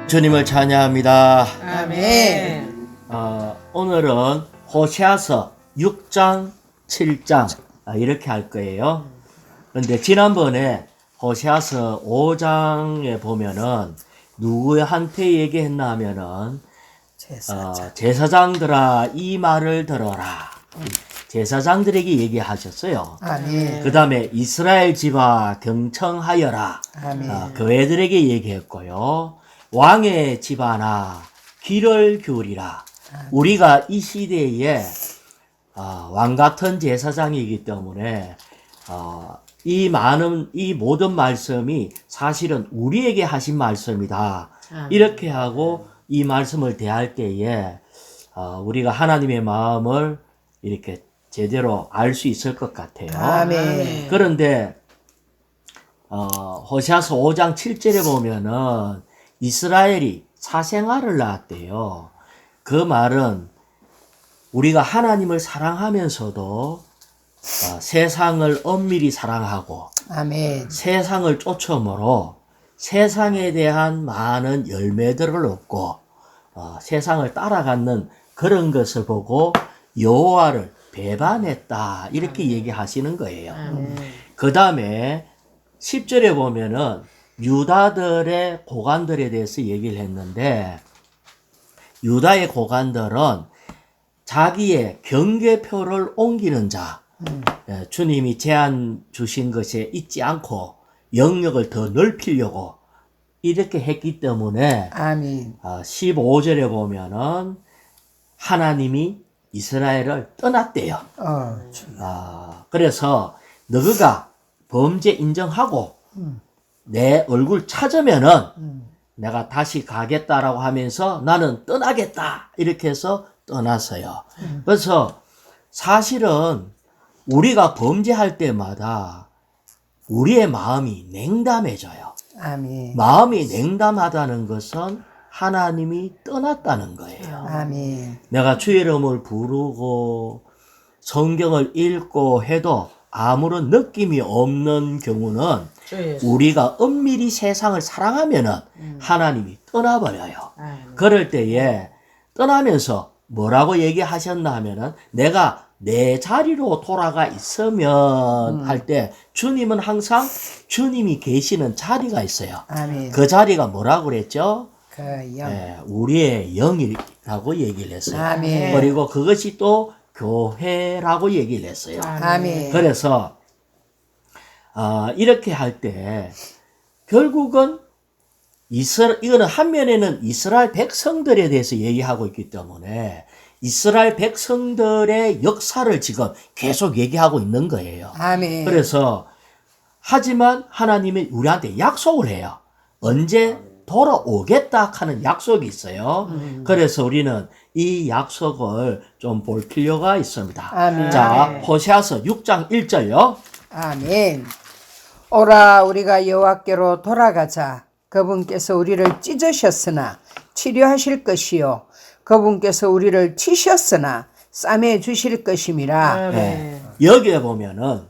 주님을 찬양합니다. 아멘. 오늘은 호세아서 6장, 7장 이렇게 할 거예요. 그런데 지난번에 호세아서 5장에 보면은 누구한테 얘기했나 하면은 제사장들아 이 말을 들어라. 제사장들에게 얘기하셨어요. 아멘. 그 다음에 이스라엘 집아 경청하여라. 아멘. 교회들에게 얘기했고요. 왕의 집안아 귀를 기울이라. 우리가 이 시대에 왕 같은 제사장이기 때문에 이 모든 말씀이 사실은 우리에게 하신 말씀이다. 이렇게 하고 이 말씀을 대할 때에 우리가 하나님의 마음을 이렇게 제대로 알 수 있을 것 같아요. 아멘. 그런데 호세아서 5장 7절에 보면은 이스라엘이 사생아를 낳았대요. 그 말은 우리가 하나님을 사랑하면서도 세상을 엄밀히 사랑하고 아멘. 세상을 쫓음으로 세상에 대한 많은 열매들을 얻고 세상을 따라가는 그런 것을 보고 여호와를 배반했다 이렇게 얘기하시는 거예요. 그 다음에 10절에 보면은 유다들의 고관들에 대해서 얘기를 했는데 유다의 고관들은 자기의 경계표를 옮기는 자, 주님이 제안 주신 것에 잊지 않고 영역을 더 넓히려고 이렇게 했기 때문에 아멘. 15절에 보면은 하나님이 이스라엘을 떠났대요. 그래서 너가 범죄 인정하고 내 얼굴 찾으면은 내가 다시 가겠다라고 하면서 나는 떠나겠다 이렇게 해서 떠났어요. 그래서 사실은 우리가 범죄할 때마다 우리의 마음이 냉담해져요. 아멘. 마음이 냉담하다는 것은 하나님이 떠났다는 거예요. 아멘. 내가 주의 이름을 부르고 성경을 읽고 해도 아무런 느낌이 없는 경우는 우리가 엄밀히 세상을 사랑하면은 하나님이 떠나버려요. 그럴 때에 떠나면서 뭐라고 얘기하셨나 하면은 내가 내 자리로 돌아가 있으면 할 때 주님은 항상 주님이 계시는 자리가 있어요. 아멘. 그 자리가 뭐라고 그랬죠? 그 영. 우리의 영이라고 얘기를 했어요. 아멘. 그리고 그것이 또 교회라고 얘기를 했어요. 아멘. 그래서 이렇게 할 때 결국은 이거는 한면에는 이스라엘 백성들에 대해서 얘기하고 있기 때문에 이스라엘 백성들의 역사를 지금 계속 얘기하고 있는 거예요. 아멘. 그래서 하지만 하나님이 우리한테 약속을 해요. 언제 돌아오겠다 하는 약속이 있어요. 그래서 우리는 이 약속을 좀 볼 필요가 있습니다. 아멘. 자, 호세아서 6장 1절요. 아멘. 오라 우리가 여호와께로 돌아가자. 그분께서 우리를 찢으셨으나 치료하실 것이요 그분께서 우리를 치셨으나 싸매 주실 것임이라. 네. 여기에 보면은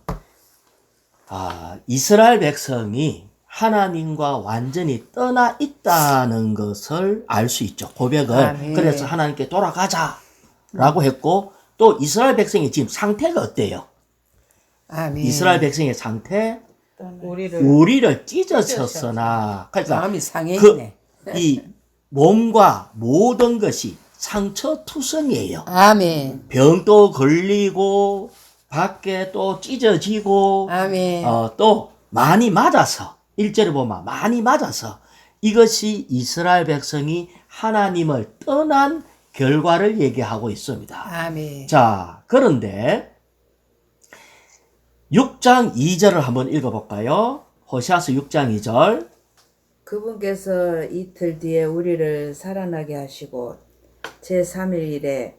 이스라엘 백성이 하나님과 완전히 떠나 있다는 것을 알 수 있죠. 고백을. 아멘. 그래서 하나님께 돌아가자라고 했고 또 이스라엘 백성의 지금 상태가 어때요? 아멘. 이스라엘 백성의 상태 우리를 찢어쳤으나 그러니까 마음이 상해있네. 이 몸과 모든 것이 상처투성이에요. 아멘. 병도 걸리고 밖에 또 찢어지고 아멘. 또 많이 맞아서 1절에 보면 많이 맞아서 이것이 이스라엘 백성이 하나님을 떠난 결과를 얘기하고 있습니다. 아멘. 자, 그런데 6장 2절을 한번 읽어볼까요? 호세아서 6장 2절. 그분께서 이틀 뒤에 우리를 살아나게 하시고 제3일에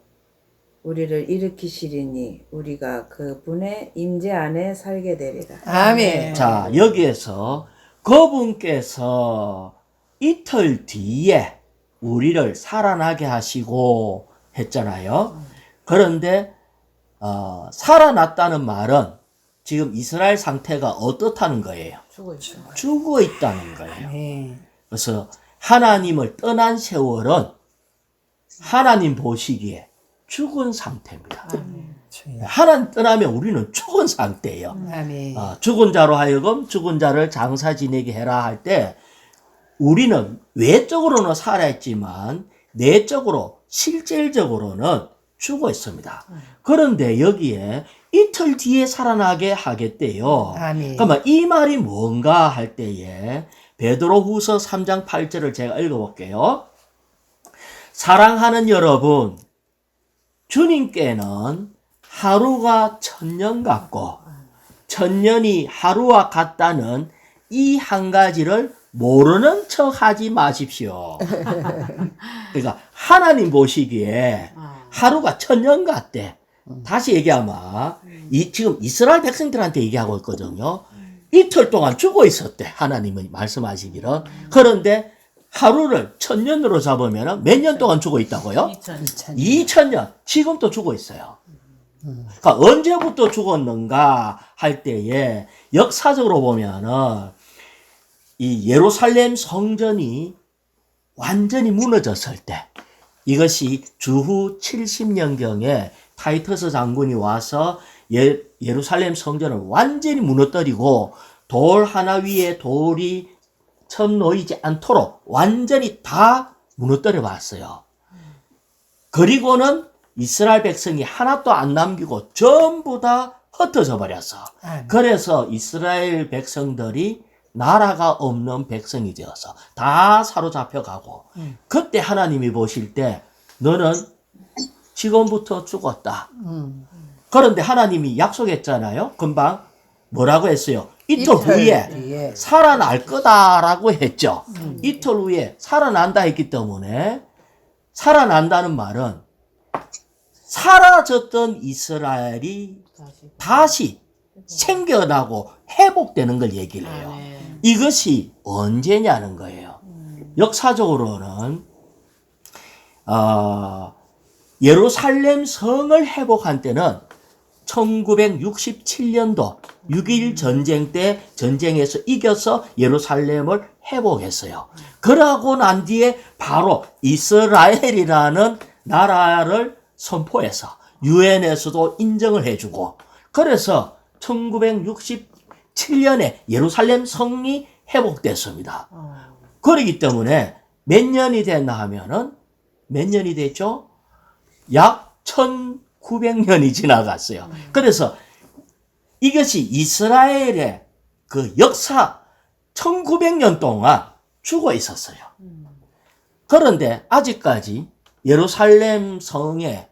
우리를 일으키시리니 우리가 그분의 임재 안에 살게 되리라. 아멘. 자, 여기에서 그분께서 이틀 뒤에 우리를 살아나게 하시고 했잖아요. 그런데 살아났다는 말은 지금 이스라엘 상태가 어떻다는 거예요? 죽어 있다는 거예요. 아멘. 그래서 하나님을 떠난 세월은 하나님 보시기에 죽은 상태입니다. 주여. 하나님 떠나면 우리는 죽은 상태예요. 아멘. 죽은 자로 하여금 죽은 자를 장사 지내게 해라 할 때 우리는 외적으로는 살아있지만 내적으로 실질적으로는 죽어 있습니다. 그런데 여기에 이틀 뒤에 살아나게 하겠대요. 아멘. 그러면 이 말이 뭔가 할 때에 베드로후서 3장 8절을 제가 읽어볼게요. 사랑하는 여러분, 주님께는 하루가 천년 같고 천년이 하루와 같다는 이 한 가지를 모르는 척 하지 마십시오. 그러니까 하나님 보시기에 하루가 천년 같대. 다시 얘기하면 지금 이스라엘 백성들한테 얘기하고 있거든요. 이틀 동안 죽어 있었대. 하나님이 말씀하시기를. 그런데 하루를 천년으로 잡으면 몇 년 동안 죽어 있다고요? 2000년. 지금도 죽어 있어요. 그러니까 언제부터 죽었는가 할 때에 역사적으로 보면은 이 예루살렘 성전이 완전히 무너졌을 때, 이것이 주후 70년경에 타이터스 장군이 와서 예루살렘 성전을 완전히 무너뜨리고 돌 하나 위에 돌이 처음 놓이지 않도록 완전히 다 무너뜨려 봤어요. 그리고는 이스라엘 백성이 하나도 안 남기고 전부 다 흩어져 버렸어. 그래서 이스라엘 백성들이 나라가 없는 백성이 되어서 다 사로잡혀 가고, 그때 하나님이 보실 때 너는 지금부터 죽었다. 그런데 하나님이 약속했잖아요. 금방 뭐라고 했어요? 이틀 후에 살아날 거다라고 했죠. 이틀 후에 살아난다 했기 때문에, 살아난다는 말은 사라졌던 이스라엘이 다시 생겨나고 회복되는 걸 얘기를 해요. 이것이 언제냐는 거예요. 역사적으로는 예루살렘 성을 회복한 때는 1967년도 6.1 전쟁 때 전쟁에서 이겨서 예루살렘을 회복했어요. 그러고 난 뒤에 바로 이스라엘이라는 나라를 선포해서 유엔에서도 인정을 해주고, 그래서 1967년에 예루살렘 성이 회복됐습니다. 그렇기 때문에 몇 년이 됐나 하면은 몇 년이 됐죠? 약 1900년이 지나갔어요. 그래서 이것이 이스라엘의 그 역사 1900년 동안 죽어 있었어요. 그런데 아직까지 예루살렘 성에,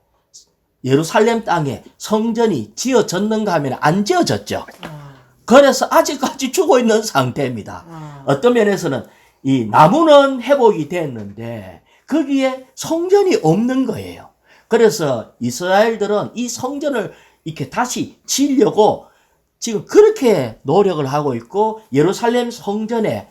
예루살렘 땅에 성전이 지어졌는가 하면 안 지어졌죠. 그래서 아직까지 죽어 있는 상태입니다. 어떤 면에서는 이 나무는 회복이 됐는데 거기에 성전이 없는 거예요. 그래서 이스라엘들은 이 성전을 이렇게 다시 지으려고 지금 그렇게 노력을 하고 있고, 예루살렘 성전에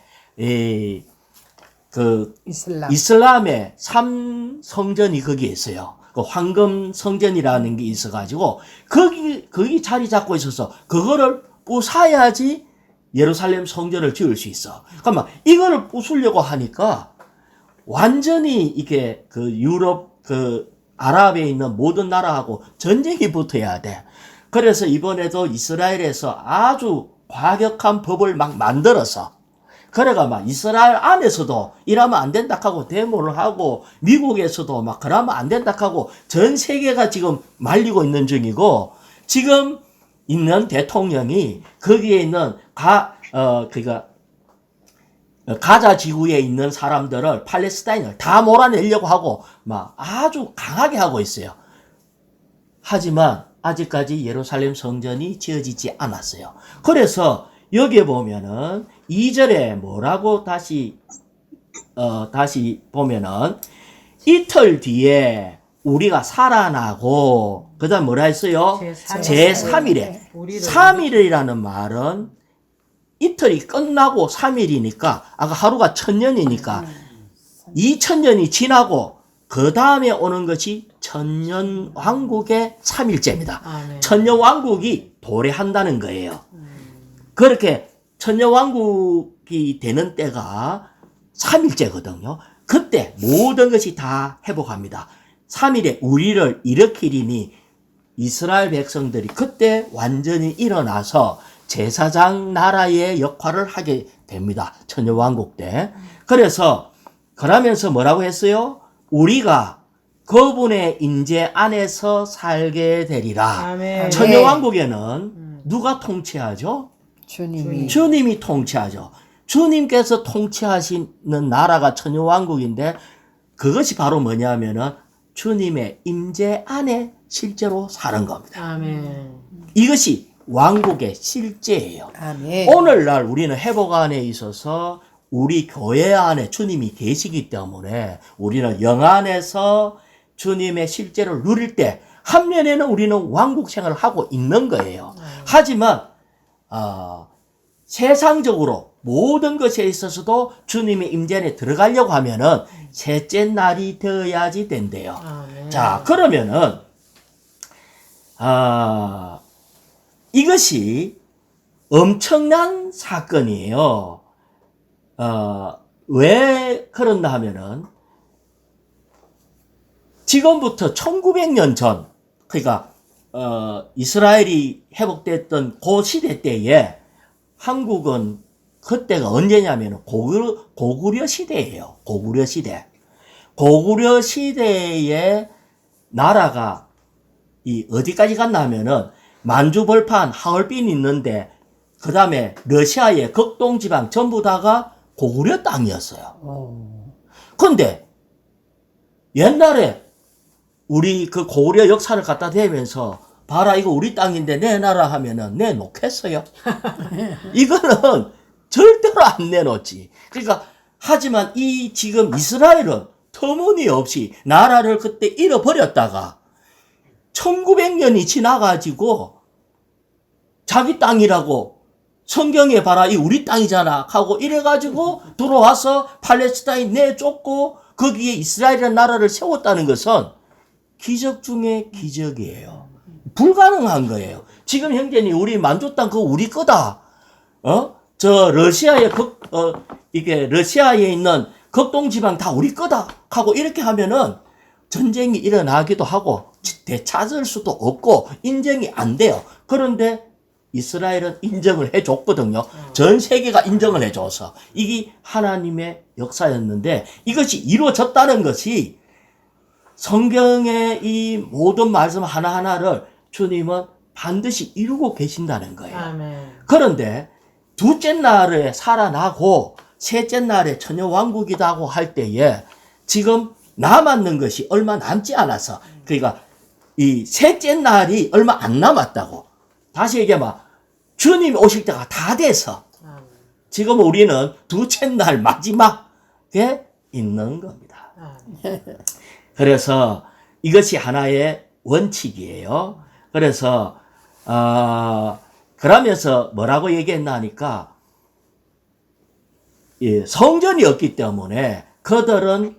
이슬람의 3성전이 거기에 있어요. 그 황금 성전이라는 게 있어가지고 거기 자리 잡고 있어서 그거를 부숴야지 예루살렘 성전을 지을 수 있어. 그러면 이거를 부수려고 하니까 완전히 이게 그 유럽 그 아랍에 있는 모든 나라하고 전쟁이 붙어야 돼. 그래서 이번에도 이스라엘에서 아주 과격한 법을 막 만들어서, 그래가 막 이스라엘 안에서도 이러면 안 된다 하고 데모를 하고, 미국에서도 막 그러면 안 된다 하고 전 세계가 지금 말리고 있는 중이고, 지금 있는 대통령이 거기에 있는 가자 지구에 있는 사람들을, 팔레스타인을 다 몰아내려고 하고 막 아주 강하게 하고 있어요. 하지만 아직까지 예루살렘 성전이 지어지지 않았어요. 그래서 여기에 보면은 2절에 뭐라고 다시 보면은 이틀 뒤에 우리가 살아나고, 그 다음 뭐라 했어요? 제3일에. 3일이라는 말은 이틀이 끝나고 3일이니까, 아까 하루가 1000년이니까 2000년이 지나고 그 다음에 오는 것이 천년왕국의 3일째입니다. 천년왕국이 도래한다는 거예요. 그렇게 천년왕국이 되는 때가 3일째거든요. 그때 모든 것이 다 회복합니다. 3일에 우리를 일으키리니 이스라엘 백성들이 그때 완전히 일어나서 제사장 나라의 역할을 하게 됩니다. 천여왕국 때. 그래서 그러면서 뭐라고 했어요? 우리가 그분의 임재 안에서 살게 되리라. 아멘. 천여왕국에는 누가 통치하죠? 주님이 주님이 통치하죠. 주님께서 통치하시는 나라가 천여왕국인데 그것이 바로 뭐냐면은 주님의 임재 안에 실제로 사는 겁니다. 아멘. 이것이 왕국의 실제예요. 아멘. 오늘날 우리는 회복 안에 있어서 우리 교회 안에 주님이 계시기 때문에 우리는 영 안에서 주님의 실제를 누릴 때 한면에는 우리는 왕국 생활을 하고 있는 거예요. 하지만 세상적으로 모든 것에 있어서도 주님의 임재 안에 들어가려고 하면은 셋째 날이 되어야지 된대요. 아멘. 자, 그러면은 이것이 엄청난 사건이에요. 왜 그런가 하면은 지금부터 1900년 전, 그러니까 이스라엘이 회복됐던 그 시대 때에 한국은 그때가 언제냐면 고구려 시대예요. 고구려 시대. 고구려 시대에 나라가 어디까지 갔나 하면은 만주벌판, 하얼빈이 있는데 그 다음에 러시아의 극동지방 전부 다가 고구려 땅이었어요. 근데 옛날에 우리 그 고구려 역사를 갖다 대면서 봐라 이거 우리 땅인데 내놔라 하면은 내놓겠어요. 이거는 절대로 안 내놓지. 그러니까 하지만 이 지금 이스라엘은 터무니없이 나라를 그때 잃어버렸다가 1900년이 지나가지고 자기 땅이라고 성경에 봐라 이 우리 땅이잖아 하고 이래가지고 들어와서 팔레스타인 내쫓고 거기에 이스라엘이라는 나라를 세웠다는 것은 기적 중에 기적이에요. 불가능한 거예요. 지금 형제님 우리 만주 땅 그거 우리 거다. 저 러시아의 이게 러시아에 있는 극동지방 다 우리 거다 하고 이렇게 하면은 전쟁이 일어나기도 하고 되찾을 수도 없고 인정이 안 돼요. 그런데 이스라엘은 인정을 해줬거든요. 전 세계가 인정을 해줘서 이게 하나님의 역사였는데 이것이 이루어졌다는 것이 성경의 이 모든 말씀 하나하나를 주님은 반드시 이루고 계신다는 거예요. 아멘. 그런데 둘째 날에 살아나고 셋째 날에 천여왕국이라고 할 때에 지금 남았는 것이 얼마 남지 않아서 그러니까 이 셋째 날이 얼마 안 남았다고. 다시 얘기하면 주님이 오실 때가 다 돼서 지금 우리는 둘째 날 마지막에 있는 겁니다. 그래서 이것이 하나의 원칙이에요. 그래서 그러면서 뭐라고 얘기했나 하니까 성전이 없기 때문에 그들은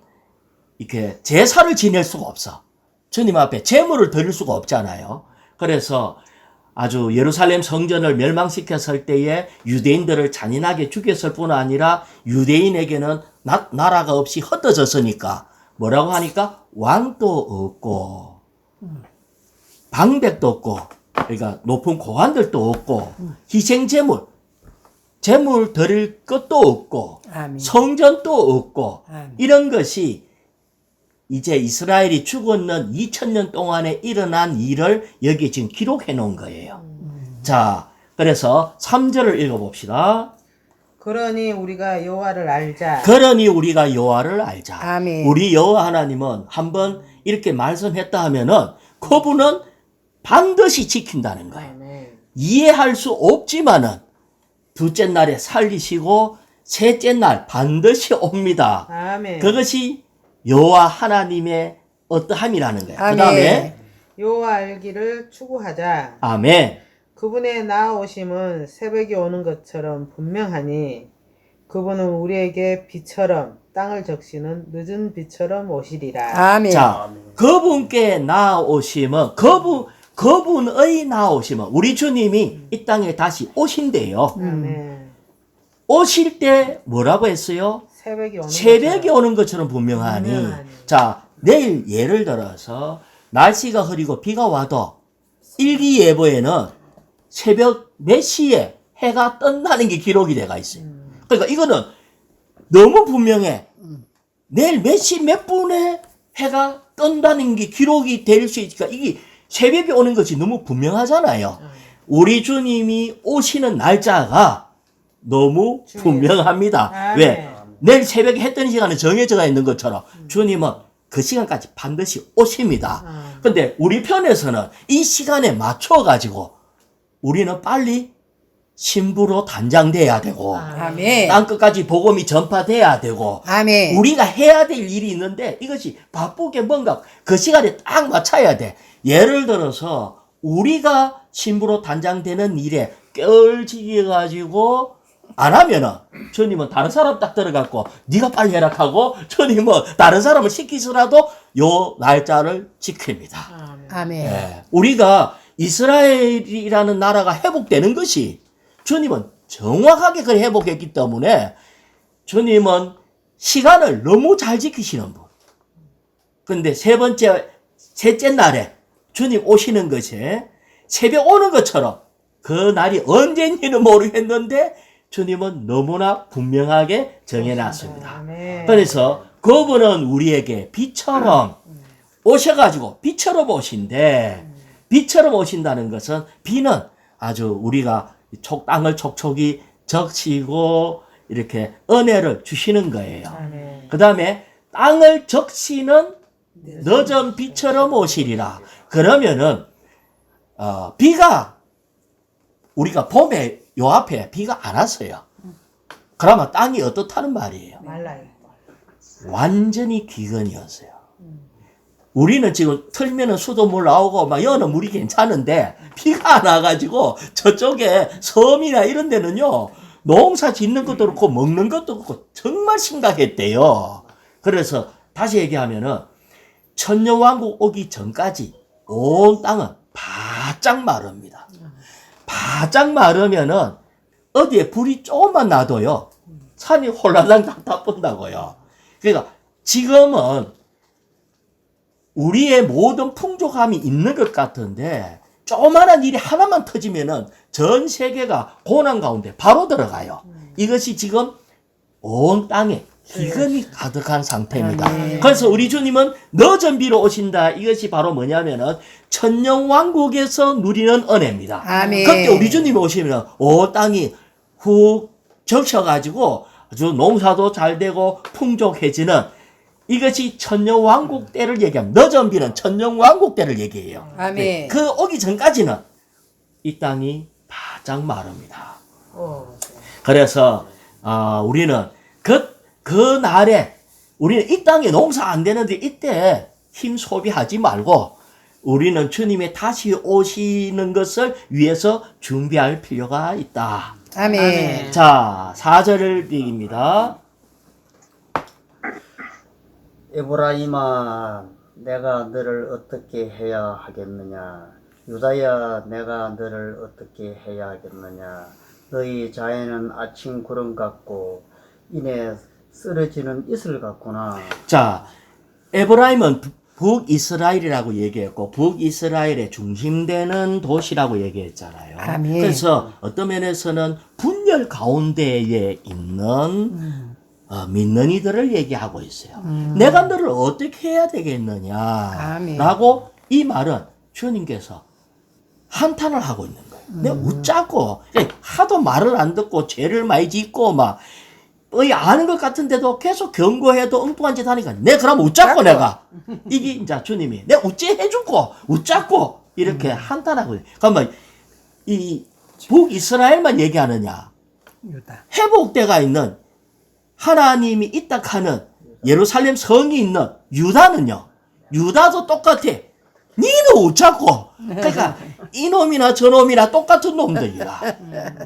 이렇게 제사를 지낼 수가 없어. 주님 앞에 제물을 드릴 수가 없잖아요. 그래서 아주 예루살렘 성전을 멸망시켰을 때에 유대인들을 잔인하게 죽였을 뿐 아니라 유대인에게는 나라가 없이 흩어졌으니까 뭐라고 하니까 왕도 없고 방백도 없고 그러니까 높은 고관들도 없고 희생 제물 드릴 것도 없고 아멘. 성전도 없고 아멘. 이런 것이 이제 이스라엘이 죽었는 2000년 동안에 일어난 일을 여기 지금 기록해 놓은 거예요. 자, 그래서 3절을 읽어봅시다. 그러니 우리가 여호와를 알자. 그러니 우리가 여호와를 알자. 아멘. 우리 여호와 하나님은 한번 이렇게 말씀했다 하면은 그분은 반드시 지킨다는 거예요. 아멘. 이해할 수 없지만은 둘째 날에 살리시고 셋째 날 반드시 옵니다. 아멘. 그것이 여호와 하나님의 어떠함이라는 거예요. 아멘. 그 다음에 여호와 알기를 추구하자. 아멘. 그분의 나아오심은 새벽이 오는 것처럼 분명하니 그분은 우리에게 비처럼 땅을 적시는 늦은 비처럼 오시리라. 아멘. 자, 그분께 나오심은 그분의 나오심은 우리 주님이 이 땅에 다시 오신대요. 아멘. 오실 때 뭐라고 했어요? 새벽이 오는 것처럼 분명하니. 분명하니. 자, 내일 예를 들어서 날씨가 흐리고 비가 와도 일기예보에는 새벽 몇 시에 해가 뜬다는 게 기록이 돼가 있어요. 그러니까 이거는 너무 분명해. 내일 몇 시 몇 분에 해가 뜬다는 게 기록이 될 수 있으니까 이게 새벽에 오는 것이 너무 분명하잖아요. 우리 주님이 오시는 날짜가 너무 분명합니다. 아멘. 왜? 내일 새벽에 해 뜨는 시간은 정해져 있는 것처럼 주님은 그 시간까지 반드시 오십니다. 근데 우리 편에서는 이 시간에 맞춰가지고 우리는 빨리 신부로 단장돼야 되고 아멘. 땅끝까지 복음이 전파돼야 되고 아멘. 우리가 해야 될 일이 있는데 이것이 바쁘게 뭔가 그 시간에 딱 맞춰야 돼. 예를 들어서 우리가 신부로 단장되는 일에 껴지가지고 안 하면은 주님은 다른 사람 딱 들어갔고 네가 빨리 해라 하고 주님은 다른 사람을 시키더라도 요 날짜를 지킵니다. 아멘. 예, 우리가 이스라엘이라는 나라가 회복되는 것이 주님은 정확하게 그걸 회복했기 때문에 주님은 시간을 너무 잘 지키시는 분. 근데 셋째 날에 주님 오시는 것이 새벽 오는 것처럼 그 날이 언제인지는 모르겠는데 주님은 너무나 분명하게 정해놨습니다. 아멘. 그래서 그분은 우리에게 비처럼 오셔가지고 비처럼 오신데 비처럼 오신다는 것은 비는 아주 우리가 땅을 촉촉이 적시고 이렇게 은혜를 주시는 거예요. 아멘. 그 다음에 땅을 적시는 늦은 비처럼 오시리라. 그러면은 비가 우리가 봄에 요 앞에 비가 안 왔어요. 그러면 땅이 어떻다는 말이에요. 말라요. 완전히 기근이었어요. 우리는 지금 틀면은 수돗물 나오고 막 여는 물이 괜찮은데 비가 안 와가지고 저쪽에 섬이나 이런 데는요 농사 짓는 것도 그렇고 먹는 것도 그렇고 정말 심각했대요. 그래서 다시 얘기하면은 천년왕국 오기 전까지 온 땅은 바짝 마릅니다. 바짝 마르면은 어디에 불이 조금만 나도요 산이 홀라당 다 뻔다고요. 그러니까 지금은 우리의 모든 풍족함이 있는 것 같은데 조그마한 일이 하나만 터지면은 전 세계가 고난 가운데 바로 들어가요. 이것이 지금 온 땅에 기근이 가득한 상태입니다. 그래서 우리 주님은 늦은 비로 오신다. 이것이 바로 뭐냐면은 천년왕국에서 누리는 은혜입니다. 아멘. 그때 우리 주님이 오시면 온 땅이 훅 적셔가지고 아주 농사도 잘 되고 풍족해지는 이것이 천년왕국 때를 얘기합니다. 늦은 비는 천년왕국 때를 얘기해요. 아멘. 그 오기 전까지는 이 땅이 바짝 마릅니다. 그래서 우리는 그 날에 우리는 이 땅에 농사 안 되는데 이때 힘 소비하지 말고 우리는 주님의 다시 오시는 것을 위해서 준비할 필요가 있다. 아멘. 자, 4절을 읽습니다. 에브라임아, 내가 너를 어떻게 해야 하겠느냐? 유다야, 내가 너를 어떻게 해야 하겠느냐? 너희 자에는 아침 구름 같고 이내 쓰러지는 이슬 같구나. 자, 에브라임은 북이스라엘이라고 얘기했고 북이스라엘의 중심되는 도시라고 얘기했잖아요. 아멘. 그래서 어떤 면에서는 분열 가운데에 있는 믿는 이들을 얘기하고 있어요. 내가 너를 어떻게 해야 되겠느냐 아멘. 라고 이 말은 주님께서 한탄을 하고 있는 거예요. 내가 웃자고 하도 말을 안 듣고 죄를 많이 짓고 막 아는 것 같은데도 계속 경고해도 엉뚱한 짓 하니까 내가 그럼 웃자고 내가 이게 이제 주님이 내가 웃지 해주고 웃자고 이렇게 한탄하고 있어요. 그러면 이 북이스라엘만 얘기하느냐 유다. 회복대가 있는 하나님이 있다 하는 예루살렘 성이 있는 유다는요. 유다도 똑같아. 니는 웃자고. 그러니까 이놈이나 저놈이나 똑같은 놈들이라.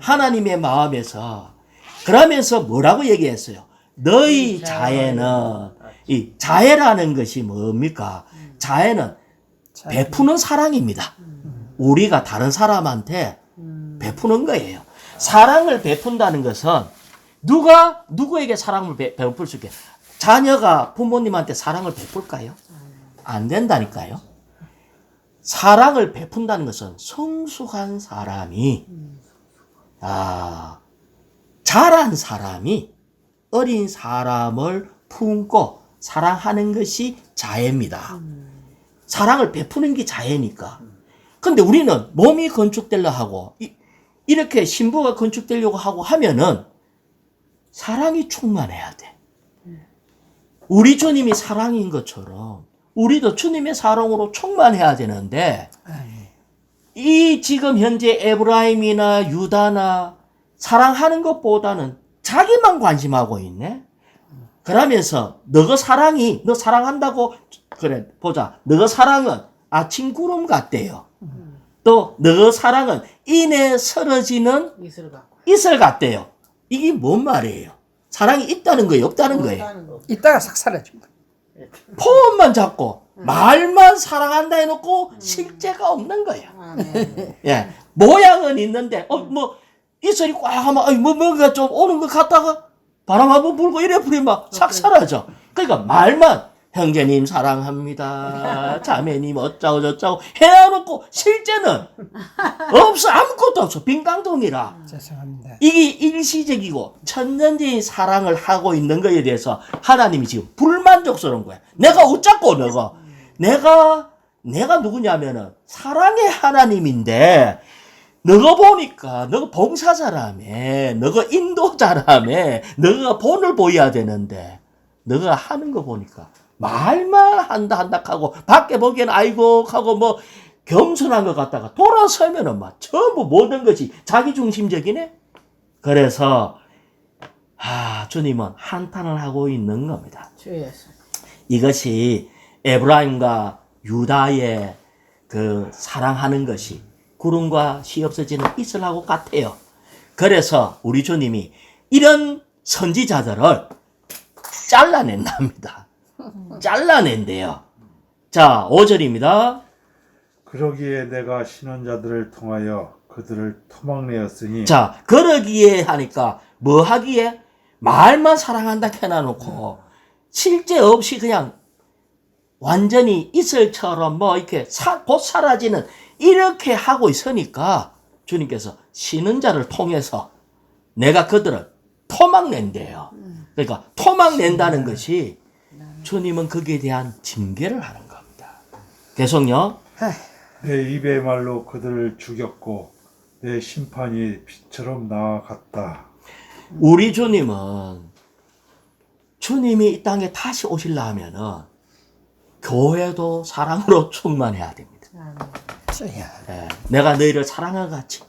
하나님의 마음에서 그러면서 뭐라고 얘기했어요? 너희 자애는 이 자애라는 것이 뭡니까? 자애는 베푸는 사랑입니다. 우리가 다른 사람한테 베푸는 거예요. 사랑을 베푼다는 것은 누가 누구에게 사랑을 베풀 수 있게? 자녀가 부모님한테 사랑을 베풀까요? 안 된다니까요. 사랑을 베푼다는 것은 성숙한 사람이, 자란 사람이 어린 사람을 품고 사랑하는 것이 자애입니다. 사랑을 베푸는 게 자애니까. 근데 우리는 몸이 건축되려 하고, 이렇게 신부가 건축되려고 하고 하면은 사랑이 충만해야 돼. 우리 주님이 사랑인 것처럼 우리도 주님의 사랑으로 충만해야 되는데, 이 지금 현재 에브라임이나 유다나 사랑하는 것보다는 자기만 관심하고 있네. 그러면서 너가 사랑이, 너 사랑한다고, 그래 보자, 너가 사랑은 아침 구름 같대요. 또 너가 사랑은 인에 쓰러지는 이슬 갖고. 이슬 같대요. 이게 뭔 말이에요? 사랑이 있다는 거예요, 없다는 거예요? 이따가 싹 사라집니다. 포함만 잡고 말만 사랑한다 해놓고 실제가 없는 거야. 예, 모양은 있는데 뭐 이슬이 꽉 하면 뭔가 좀 오는 것 같다가 바람 한번 불고 이래 버리면 싹 사라져. 그러니까 말만 형제님 사랑합니다, 자매님 어쩌고 저쩌고 해놓고 실제는 없어. 아무것도 없어. 빈깡통이라. 죄송합니다. 이게 일시적이고 천년적인 사랑을 하고 있는 거에 대해서 하나님이 지금 불만족스러운 거야. 내가 어쩌고 내가 누구냐면은 사랑의 하나님인데, 너가 보니까 너가 봉사자라며, 너가 인도자라며, 너가 본을 보여야 되는데 너가 하는 거 보니까 말만 한다 하고 밖에 보기에는 아이고 하고 뭐 겸손한 것 같다가 돌아서면은 막 전부 모든 것이 자기중심적이네. 그래서 주님은 한탄을 하고 있는 겁니다. 주 예수. 이것이 에브라임과 유다의 그 사랑하는 것이 구름과 시 없어지는 이슬하고 같아요. 그래서 우리 주님이 이런 선지자들을 잘라낸답니다. 잘라낸대요. 자, 5절입니다. 그러기에 내가 신원자들을 통하여 그들을 토막내었으니. 자, 그러기에 하니까 뭐 하기에? 말만 사랑한다 해놔놓고 실제 없이 그냥 완전히 이슬처럼 뭐 이렇게 곧 사라지는 이렇게 하고 있으니까 주님께서 신은 자를 통해서 내가 그들을 토막낸대요. 그러니까 토막낸다는 것이 주님은 거기에 대한 징계를 하는 겁니다. 계속요. 내 입의 말로 그들을 죽였고 내 심판이 빛처럼 나아갔다. 우리 주님은 주님이 이 땅에 다시 오시려 하면은 교회도 사랑으로 충만해야 됩니다. 예, 내가 너희를 사랑한 같이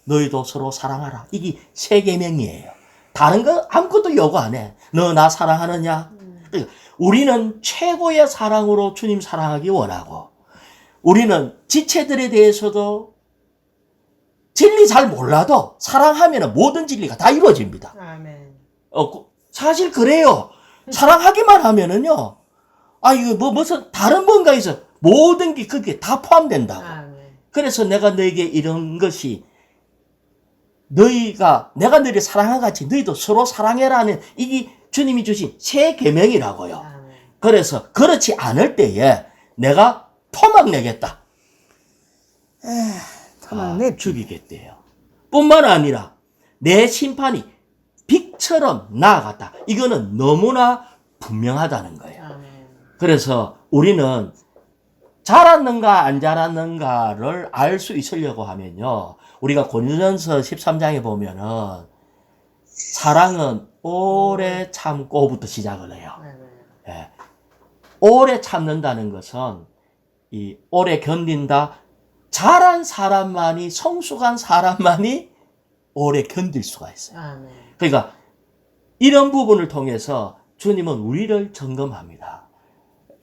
너희도 서로 사랑하라. 이게 세 계명이에요. 다른 거 아무것도 요구 안 해. 너 나 사랑하느냐? 그러니까 우리는 최고의 사랑으로 주님 사랑하기 원하고, 우리는 지체들에 대해서도 진리 잘 몰라도 사랑하면 모든 진리가 다 이루어집니다. 아멘. 사실 그래요. 사랑하기만 하면은요, 이거 뭐 무슨 다른 뭔가 있어. 모든 게 그게 다 포함된다고. 아멘. 그래서 내가 너에게 이런 것이, 내가 너희를 사랑한 같이 너희도 서로 사랑해라는 이게 주님이 주신 새 계명이라고요. 아멘. 그래서 그렇지 않을 때에 내가 토막내겠다. 토막내 죽이겠대요. 뿐만 아니라 내 심판이 빛처럼 나아갔다. 이거는 너무나 분명하다는 거예요. 아멘. 그래서 우리는 잘았는가 안 잘았는가를 알 수 있으려고 하면요, 우리가 고린도전서 13장에 보면은 사랑은 오래 참고부터 시작을 해요. 아멘. 예. 오래 참는다는 것은 이 오래 견딘다. 잘한 사람만이, 성숙한 사람만이 오래 견딜 수가 있어요. 아멘. 그러니까 이런 부분을 통해서 주님은 우리를 점검합니다.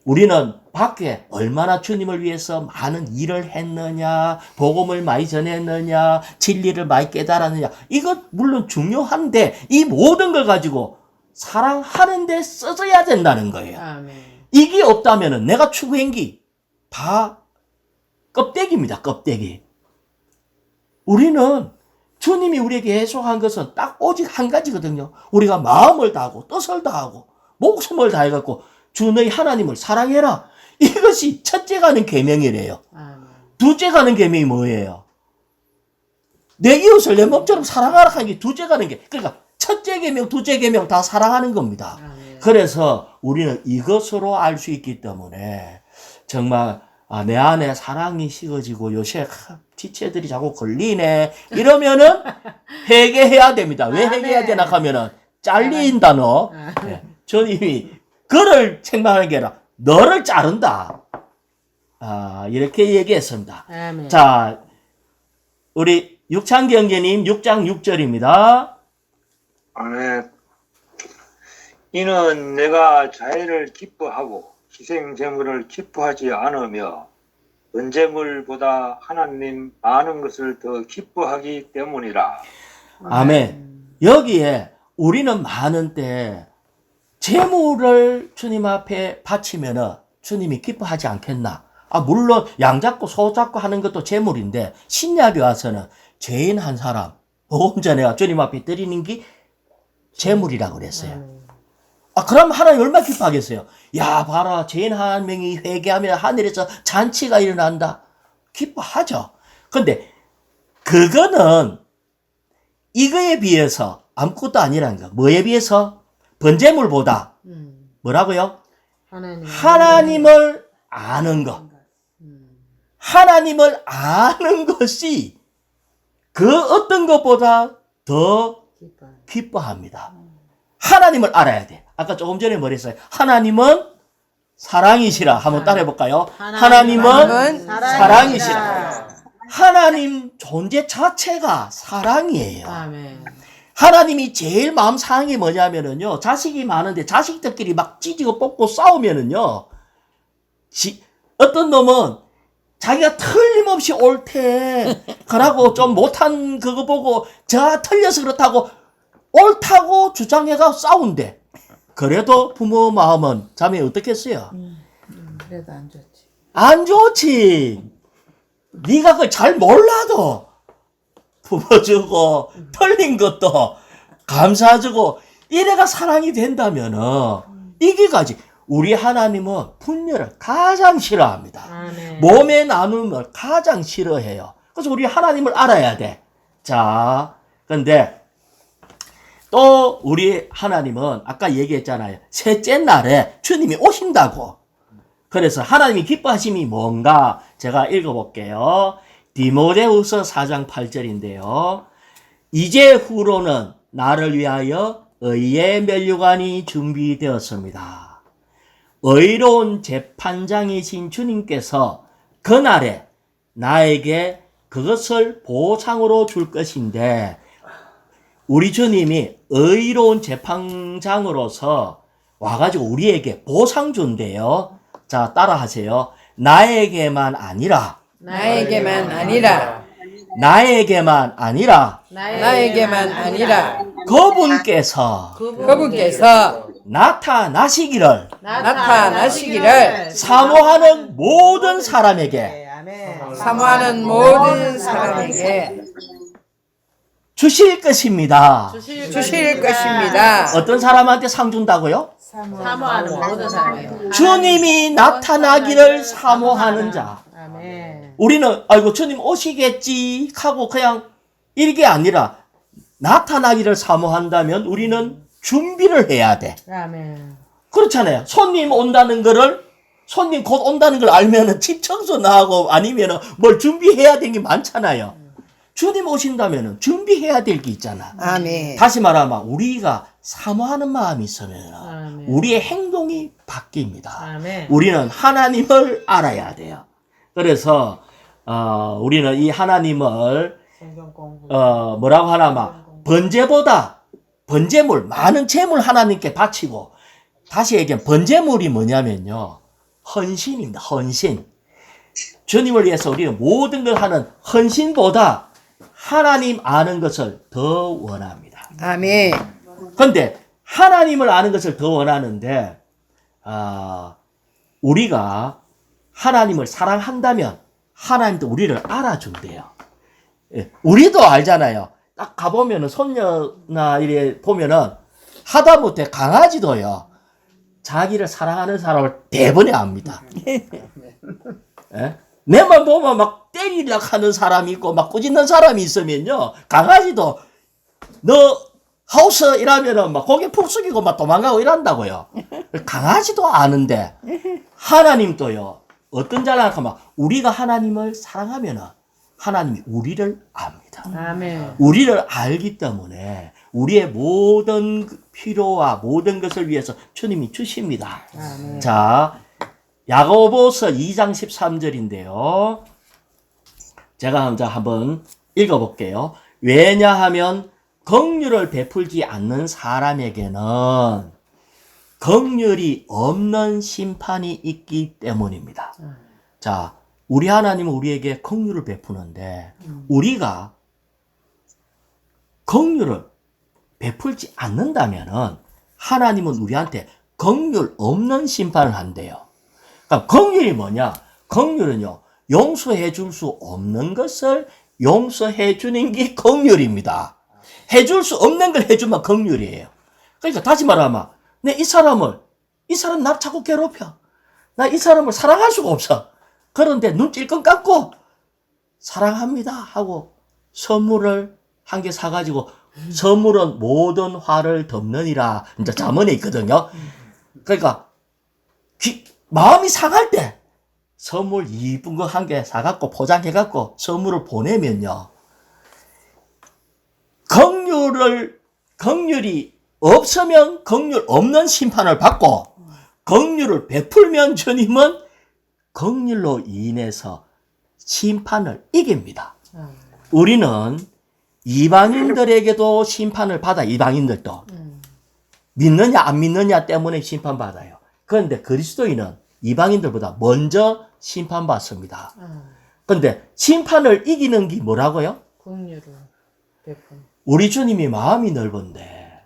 우리는 밖에 얼마나 주님을 위해서 많은 일을 했느냐, 복음을 많이 전했느냐, 진리를 많이 깨달았느냐, 이것 물론 중요한데 이 모든 걸 가지고 사랑하는 데 써져야 된다는 거예요. 아멘. 이게 없다면 내가 추구한 게 다 껍데기입니다. 껍데기. 우리는 주님이 우리에게 해소한 것은 딱 오직 한 가지거든요. 우리가 마음을 다하고 뜻을 다하고 목숨을 다해갖고 주 너희 하나님을 사랑해라. 이것이 첫째가 하는 계명이래요. 아멘. 둘째가 하는 계명이 뭐예요? 내 이웃을 내 몸처럼 사랑하라 하는 게 둘째가 하는 게, 그러니까 첫째 계명, 둘째 계명 다 사랑하는 겁니다. 아멘. 그래서 우리는 이것으로 알 수 있기 때문에 정말 내 안에 사랑이 식어지고 요새 지체들이 자꾸 걸리네 이러면은 회개해야 됩니다. 왜 회개해야 되나 하면은 잘린다 너. 네. 주님이 그를 책망하는 게 아니라 너를 자른다. 이렇게 얘기했습니다. 아멘. 자, 우리 육창경제님 6장 6절입니다. 아멘. 이는 내가 자애를 기뻐하고 희생제물을 기뻐하지 않으며 번제물보다 하나님 아는 것을 더 기뻐하기 때문이라. 아멘. 여기에 우리는 많은 때 재물을 주님 앞에 바치면은 주님이 기뻐하지 않겠나? 물론 양 잡고 소 잡고 하는 것도 재물인데 신약에 와서는 죄인 한 사람 복음 전에 주님 앞에 드리는 게 재물이라고 그랬어요. 그럼 하나님 얼마나 기뻐하겠어요? 야, 봐라, 죄인 한 명이 회개하면 하늘에서 잔치가 일어난다. 기뻐하죠. 근데 그거는 이거에 비해서 아무것도 아니라는 거. 뭐에 비해서? 번제물보다 뭐라고요? 하나님을 아는 것. 하나님을 아는 것이 그 어떤 것보다 더 기뻐합니다. 하나님을 알아야 돼. 아까 조금 전에 뭐랬어요? 하나님은 사랑이시라. 한번 따라해볼까요? 하나님은 사랑이시라. 하나님 존재 자체가 사랑이에요. 아멘. 하나님이 제일 마음 상한 게 뭐냐면은요, 자식이 많은데 자식들끼리 막 찢고 뽑고 싸우면은요, 어떤 놈은 자기가 틀림없이 옳대. 그러고 좀 못한 그거 보고 저 틀려서 그렇다고 옳다고 주장해가 싸운대. 그래도 부모 마음은 자매 어떻겠어요? 그래도 안 좋지. 안 좋지. 네가 그걸 잘 몰라도 품어주고 틀린 것도 감사해주고 이래가 사랑이 된다면은 이게 가지. 우리 하나님은 분열을 가장 싫어합니다. 아멘. 몸의 나눔을 가장 싫어해요. 그래서 우리 하나님을 알아야 돼. 자, 근데 또 우리 하나님은 아까 얘기했잖아요. 셋째 날에 주님이 오신다고. 그래서 하나님이 기뻐하심이 뭔가 제가 읽어볼게요. 디모데후서 4장 8절인데요. 이제 후로는 나를 위하여 의의 면류관이 준비되었습니다. 의로운 재판장이신 주님께서 그날에 나에게 그것을 보상으로 줄 것인데, 우리 주님이 의로운 재판장으로서 와가지고 우리에게 보상 준대요. 자, 따라하세요. 나에게만 아니라 나에게만 아니라 나에게만 아니라 그분께서 나타나시기를 사모하는 모든 사람에게 주실 것입니다. 주실 것입니다. 어떤 사람한테 상 준다고요? 사모하는 모든 사람이요. 주님이 나타나기를 사모하는 자. 아멘. 우리는 아이고 주님 오시겠지 하고 그냥 이게 아니라 나타나기를 사모한다면 우리는 준비를 해야 돼. 아멘. 그렇잖아요. 손님 온다는 거를, 손님 곧 온다는 걸 알면은 집 청소나 하고 아니면은 뭘 준비해야 되는 게 많잖아요. 주님 오신다면은 준비해야 될 게 있잖아. 아멘. 다시 말하면 우리가 사모하는 마음이 있으면 아멘. 우리의 행동이 바뀝니다. 아멘. 우리는 하나님을 알아야 돼요. 그래서 우리는 이 하나님을 성경 공부. 뭐라고 하나 번제보다 번제물 많은 제물 하나님께 바치고, 다시 얘기하면 번제물이 뭐냐면요, 헌신입니다. 헌신. 주님을 위해서 우리는 모든 걸 하는 헌신보다 하나님 아는 것을 더 원합니다. 아멘. 그런데 하나님을 아는 것을 더 원하는데 우리가 하나님을 사랑한다면 하나님도 우리를 알아준대요. 예, 우리도 알잖아요. 딱 가보면은 손녀나 이래 보면은 하다못해 강아지도요. 자기를 사랑하는 사람을 대번에 압니다. 예? 내만 보면 막 때리려고 하는 사람이 있고 막 꾸짖는 사람이 있으면요. 강아지도 너 하우스 이라면은 막 고개 푹 숙이고 막 도망가고 이런다고요. 강아지도 아는데 하나님도요. 어떤 자라니까 막 우리가 하나님을 사랑하면은 하나님이 우리를 압니다. 아멘. 우리를 알기 때문에 우리의 모든 필요와 모든 것을 위해서 주님이 주십니다. 아멘. 자, 야고보서 2장 13절인데요. 제가 한번 읽어볼게요. 왜냐하면 긍휼을 베풀지 않는 사람에게는 긍휼이 없는 심판이 있기 때문입니다. 자, 우리 하나님은 우리에게 긍휼을 베푸는데 우리가 긍휼을 베풀지 않는다면은 하나님은 우리한테 긍휼 없는 심판을 한대요. 그러니까 긍휼이 뭐냐? 긍휼은요, 용서해 줄 수 없는 것을 용서해 주는 게 긍휼입니다. 해줄 수 없는 걸 해주면 긍휼이에요. 그러니까 다시 말하면 이 사람 나 자꾸 괴롭혀. 나 이 사람을 사랑할 수가 없어. 그런데 눈 찔끔 감고 사랑합니다 하고 선물을 한 개 사가지고 선물은 모든 화를 덮느니라 이제 잠언에 있거든요. 그러니까 마음이 상할 때 선물 이쁜 거 한 개 사갖고 포장해갖고 선물을 보내면요. 긍휼이 없으면 긍휼 없는 심판을 받고 긍휼을 베풀면 주님은 긍휼로 인해서 심판을 이깁니다. 우리는 이방인들에게도 심판을 받아. 이방인들도 믿느냐 안 믿느냐 때문에 심판받아요. 그런데 그리스도인은 이방인들보다 먼저 심판받습니다. 그런데 심판을 이기는 게 뭐라고요? 긍휼을 베푼. 우리 주님이 마음이 넓은데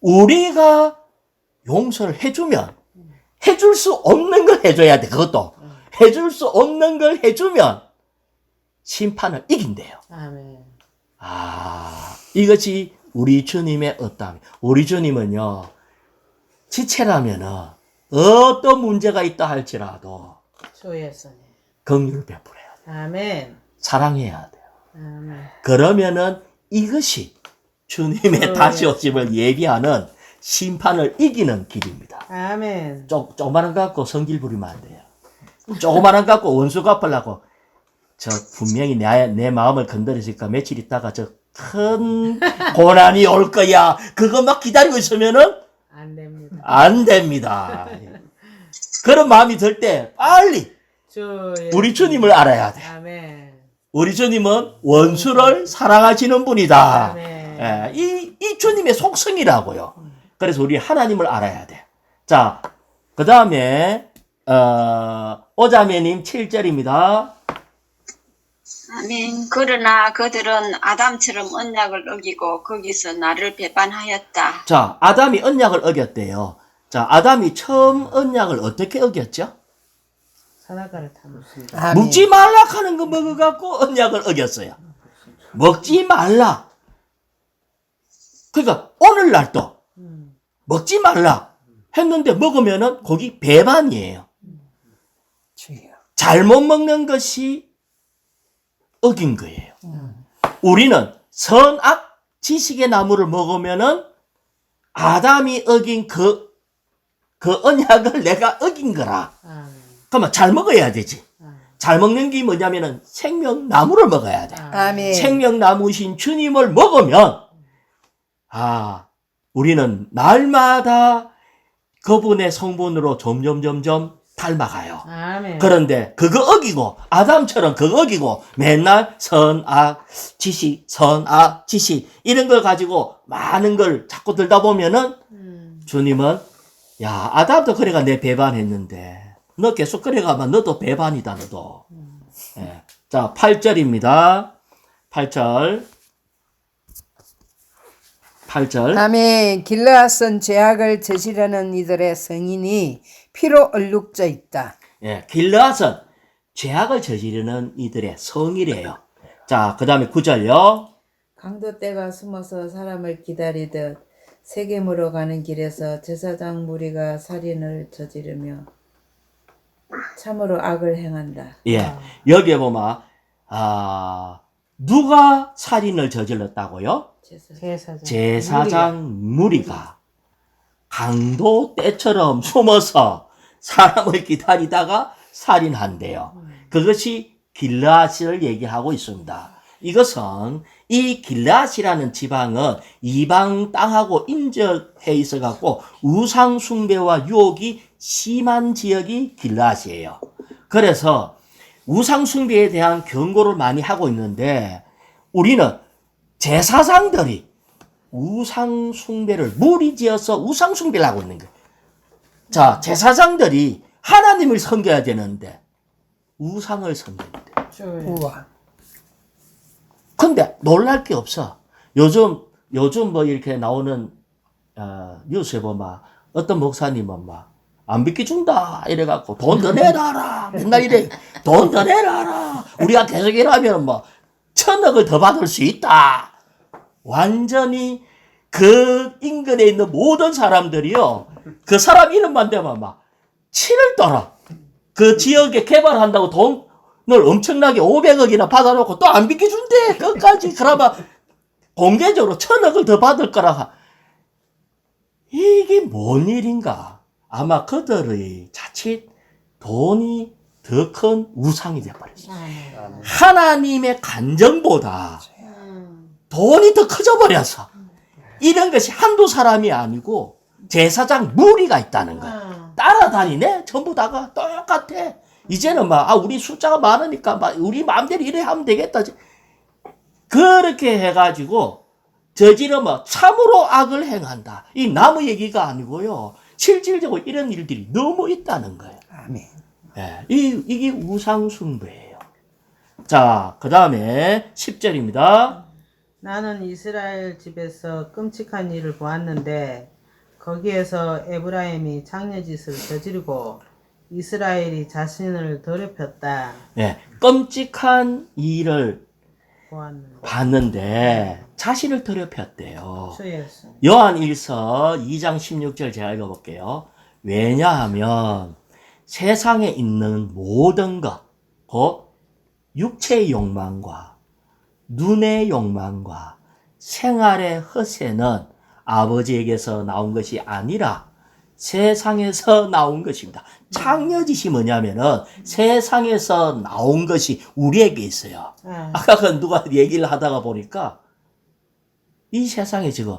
우리가 용서를 해주면 해줄 수 없는 걸 해줘야 돼. 그것도 해줄 수 없는 걸 해주면 심판을 이긴대요. 아멘. 이것이 우리 주님의 어떤 우리 주님은요 지체라면은 어떤 문제가 있다 할지라도 주였으니. 긍휼을 베풀어야 돼. 아멘. 사랑해야 돼요. 아멘. 그러면은 이것이 주님의 다시 오심을 예비하는 심판을 이기는 길입니다. 아멘. 조그마한 거 갖고 성질 부리면 안 돼요. 조그마한 거 갖고 원수 갚으려고 저 분명히 내 마음을 건드렸으니까 며칠 있다가 저 큰 고난이 올 거야. 그거 막 기다리고 있으면은 안 됩니다. 안 됩니다. 그런 마음이 들 때 빨리 주의. 우리 주님을 알아야 돼. 아멘. 우리 주님은 원수를 사랑하시는 분이다. 아멘. 예, 이 주님의 속성이라고요. 그래서 우리 하나님을 알아야 돼. 자, 그 다음에 오자매님 7절입니다. 아멘. 그러나 그들은 아담처럼 언약을 어기고 거기서 나를 배반하였다. 자, 아담이 언약을 어겼대요. 자, 아담이 처음 언약을 어떻게 어겼죠? 선악과를 탐했습니다. 아멘. 먹지 말라 하는 거 먹어갖고 언약을 어겼어요. 먹지 말라. 그러니까 오늘날도 먹지 말라 했는데 먹으면은 거기 배반이에요. 주여. 잘못 먹는 것이 어긴 거예요. 우리는 선악 지식의 나무를 먹으면은 아담이 어긴 그 언약을 내가 어긴 거라. 아멘. 그러면 잘 먹어야 되지. 잘 먹는 게 뭐냐면은 생명나무를 먹어야 돼. 아멘. 생명나무신 주님을 먹으면 우리는 날마다 그분의 성분으로 점점 닮아가요. 아멘. 그런데 그거 어기고 아담처럼 그거 어기고 맨날 선악 지식 이런 걸 가지고 많은 걸 자꾸 들다 보면은 주님은 야 아담도 그래가 내 배반했는데 너 계속 그래가면 너도 배반이다 너도. 예. 자 8절입니다. 8절. 아멘. 길르앗은 죄악을 저지르는 이들의 성인이 피로 얼룩져 있다. 예, 길르앗은 죄악을 저지르는 이들의 성이래요. 자, 그 다음에 9절요. 강도 떼가 숨어서 사람을 기다리듯 세겜으로 가는 길에서 제사장 무리가 살인을 저지르며 참으로 악을 행한다. 예. 여기에 보면, 누가 살인을 저질렀다고요? 제사장. 제사장 무리가 강도 떼처럼 숨어서 사람을 기다리다가 살인한대요. 그것이 길르앗을 얘기하고 있습니다. 이것은 이 길르앗이라는 지방은 이방 땅하고 인접해 있어 갖고 우상 숭배와 유혹이 심한 지역이 길르앗이에요. 그래서 우상 숭배에 대한 경고를 많이 하고 있는데 우리는 제사장들이 우상 숭배를 무리지어서 우상 숭배를 하고 있는 거예요. 자, 제사장들이 하나님을 섬겨야 되는데 우상을 섬기는데. 우와. 근데 놀랄 게 없어. 요즘 뭐 이렇게 나오는 뉴스에 보면 어떤 목사님은 막 안 비켜준다 이래갖고 돈 더 내라라 맨날 이래. 돈 더 내라라. 우리가 계속 일하면 뭐 1,000억을 더 받을 수 있다. 완전히 그 인근에 있는 모든 사람들이요. 그 사람 이름만 대면 막 치를 떨어. 그 지역에 개발한다고 돈을 엄청나게 500억이나 받아놓고 또 안 비켜준대. 끝까지. 그러면 공개적으로 1,000억을 더 받을 거라. 이게 뭔 일인가? 아마 그들의 자칫 돈이 더 큰 우상이 되어버렸어. 하나님의 간정보다 돈이 더 커져버렸어. 이런 것이 한두 사람이 아니고 제사장 무리가 있다는 거야. 따라다니네. 전부 다가 똑같아. 이제는 막 우리 숫자가 많으니까 막 우리 마음대로 이래 하면 되겠다. 그렇게 해가지고 저지르면 참으로 악을 행한다. 이 나무 얘기가 아니고요. 실질적으로 이런 일들이 너무 있다는 거예요. 아멘. 예, 이게 우상숭배예요. 자, 그 다음에 10절입니다. 나는 이스라엘 집에서 끔찍한 일을 보았는데 거기에서 에브라임이 장려짓을 저지르고 이스라엘이 자신을 더럽혔다. 예, 끔찍한 일을 보았는데 봤는데 자신을 더럽혔대요. 주예수. 요한 1서 2장 16절 제가 읽어볼게요. 왜냐하면 세상에 있는 모든 것, 곧 육체의 욕망과 눈의 욕망과 생활의 허세는 아버지에게서 나온 것이 아니라 세상에서 나온 것입니다. 창녀짓이 뭐냐면은 세상에서 나온 것이 우리에게 있어요. 아까 그 누가 얘기를 하다가 보니까 이 세상에 지금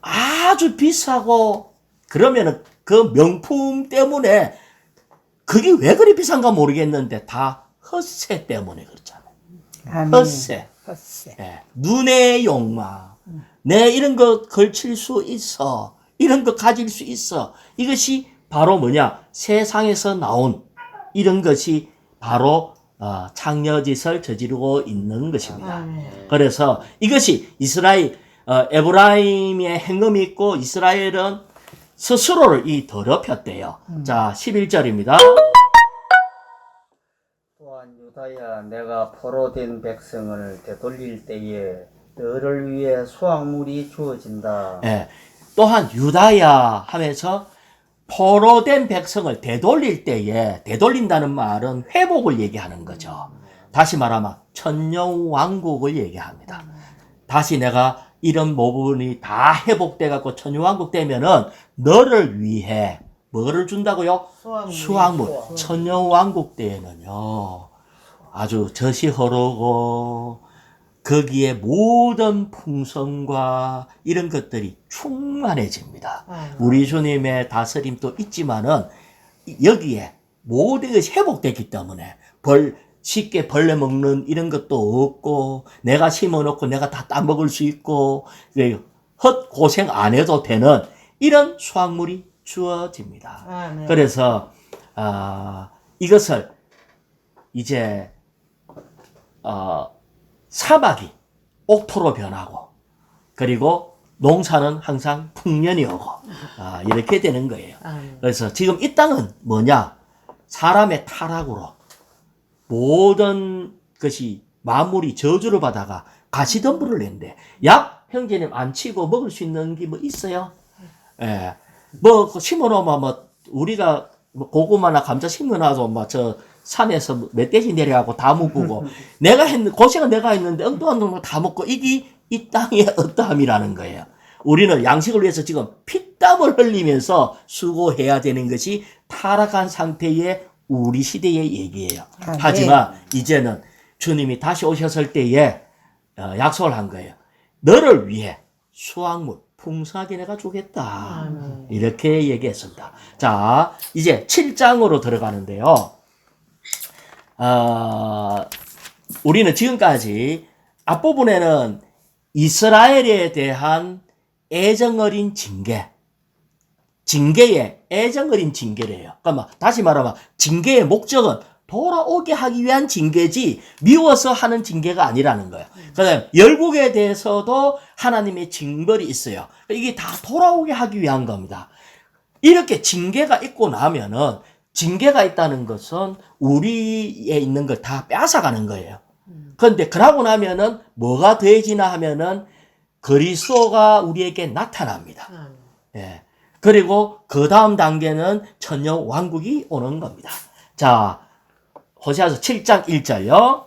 아주 비싸고 그러면은 그 명품 때문에 그게 왜 그리 비싼가 모르겠는데 다 헛세 때문에 그렇잖아요. 아멘. 헛세. 헛세. 예. 눈의 욕망. 내 이런 거 걸칠 수 있어. 이런 거 가질 수 있어. 이것이 바로 뭐냐? 세상에서 나온 이런 것이 바로 창녀짓을 저지르고 있는 것입니다. 그래서 이것이 이스라엘 에브라임의 행음이 있고 이스라엘은 스스로를 더럽혔대요. 자, 11절입니다. 또한 유다야 내가 포로된 백성을 되돌릴 때에 너를 위해 수확물이 주어진다. 예. 또한 유다야 하면서 포로된 백성을 되돌릴 때에 되돌린다는 말은 회복을 얘기하는 거죠. 다시 말하면 천년왕국을 얘기합니다. 다시 내가 이런 부분이 다 회복돼 갖고 천년왕국 되면은 너를 위해 뭐를 준다고요? 수확물. 천년왕국 때에는요 아주 젖이 흐르고 거기에 모든 풍성과 이런 것들이 충만해집니다. 우리 주님의 다스림도 있지만은 여기에 모든 것이 회복됐기 때문에 쉽게 벌레 먹는 이런 것도 없고 내가 심어놓고 내가 다 따먹을 수 있고 헛고생 안 해도 되는 이런 수확물이 주어집니다. 그래서 이것을 이제 사막이 옥토로 변하고 그리고 농사는 항상 풍년이 오고 이렇게 되는 거예요. 그래서 지금 이 땅은 뭐냐? 사람의 타락으로 모든 것이 만물이 저주를 받아가 가시덤불을 낸대. 약 형제님 안 치고 먹을 수 있는 게 뭐 있어요? 예. 뭐 심어놓으면 뭐 우리가 뭐 고구마나 감자 심어놔도 뭐 저 산에서 멧돼지 내려가고 다 먹고 내가 고생은 내가 했는데 엉뚱한 놈을 다 먹고 이게 이 땅의 어떠함이라는 거예요. 우리는 양식을 위해서 지금 피땀을 흘리면서 수고해야 되는 것이 타락한 상태의 우리 시대의 얘기예요. 네. 하지만 이제는 주님이 다시 오셨을 때에 약속을 한 거예요. 너를 위해 수확물 풍성하게 내가 주겠다. 이렇게 얘기했습니다. 자, 이제 7장으로 들어가는데요. 우리는 지금까지 앞부분에는 이스라엘에 대한 애정어린 징계의 애정어린 징계래요. 그러니까 다시 말하면 징계의 목적은 돌아오게 하기 위한 징계지 미워서 하는 징계가 아니라는 거예요. 그다음에 열국에 대해서도 하나님의 징벌이 있어요. 이게 다 돌아오게 하기 위한 겁니다. 이렇게 징계가 있고 나면은 징계가 있다는 것은 우리에 있는 걸 다 뺏어가는 거예요. 그런데 그러고 나면은 뭐가 더해지나 하면은 그리스도가 우리에게 나타납니다. 예. 그리고 그 다음 단계는 천년 왕국이 오는 겁니다. 자, 호세아서 7장 1절요.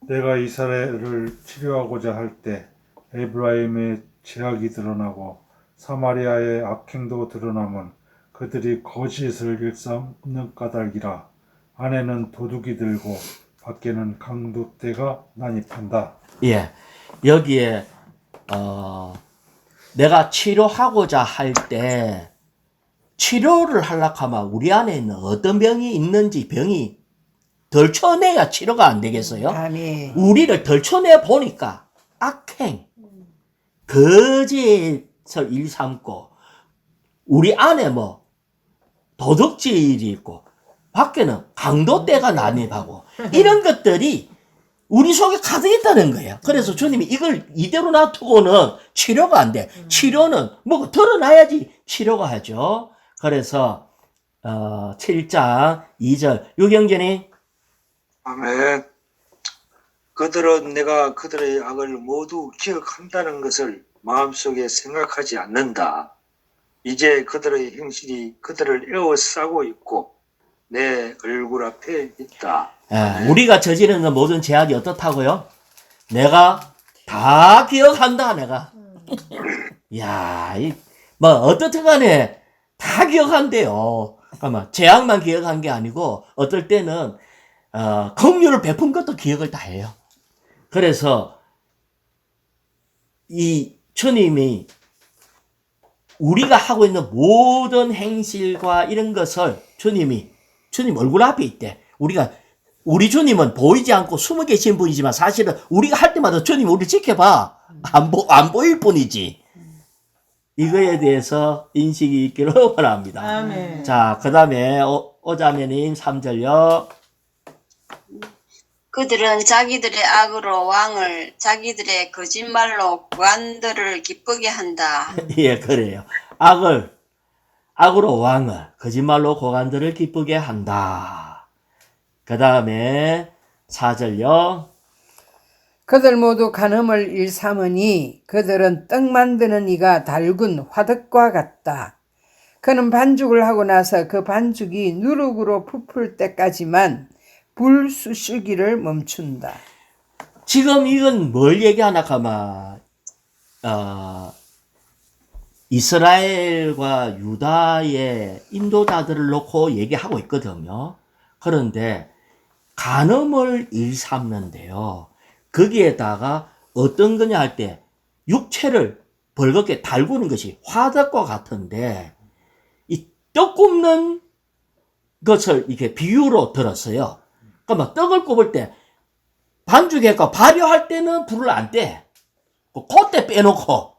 내가 이스라엘을 치료하고자 할 때 에브라임의 죄악이 드러나고 사마리아의 악행도 드러나면 그들이 거짓을 일삼는 까닭이라. 안에는 도둑이 들고 밖에는 강도떼가 난입한다. 예. 여기에 내가 치료하고자 할 때 치료를 하려고 하면 우리 안에 있는 어떤 병이 있는지 병이 덜쳐내야 치료가 안 되겠어요? 아멘. 우리를 덜쳐내 보니까 악행, 거짓을 일삼고 우리 안에 뭐 도둑질이 있고 밖에는 강도떼가 난입하고 이런 것들이 우리 속에 가득 있다는 거예요. 그래서 주님이 이걸 이대로 놔두고는 치료가 안 돼. 치료는 뭐 드러나야지 치료가 하죠. 그래서 7장 2절 유경전이 아멘. 그들은 내가 그들의 악을 모두 기억한다는 것을 마음속에 생각하지 않는다. 이제 그들의 행실이 그들을 에워싸고 있고 내 얼굴 앞에 있다. 우리가 저지르는 모든 죄악이 어떻다고요? 내가 다 기억한다, 내가. 야, 뭐, 어떻든 간에 다 기억한대요. 잠깐만, 죄악만 기억한 게 아니고, 어떨 때는, 긍휼을 베푼 것도 기억을 다 해요. 그래서, 이 주님이 우리가 하고 있는 모든 행실과 이런 것을 주님 얼굴 앞에 있대. 우리 주님은 보이지 않고 숨어 계신 분이지만 사실은 우리가 할 때마다 주님 우리를 지켜봐. 안 보일 뿐이지. 이거에 대해서 인식이 있기를 원합니다. 아멘. 자, 그 다음에 오자매님 3절요. 그들은 자기들의 악으로 왕을 자기들의 거짓말로 구관들을 기쁘게 한다. 예, 그래요. 악으로 왕을, 거짓말로 고관들을 기쁘게 한다. 그 다음에 4절요. 그들 모두 간음을 일삼으니 그들은 떡 만드는 이가 달군 화덕과 같다. 그는 반죽을 하고 나서 그 반죽이 누룩으로 부풀 때까지만 불 쑤시기를 멈춘다. 지금 이건 뭘 얘기하나 하면 이스라엘과 유다의 인도자들을 놓고 얘기하고 있거든요. 그런데 간음을 일삼는데요. 거기에다가 어떤 거냐 할 때 육체를 벌겋게 달구는 것이 화덕과 같은데 이 떡 굽는 것을 이렇게 비유로 들었어요. 그러니까 떡을 굽을 때 반죽해서 발효할 때는 불을 안 떼. 그때 빼놓고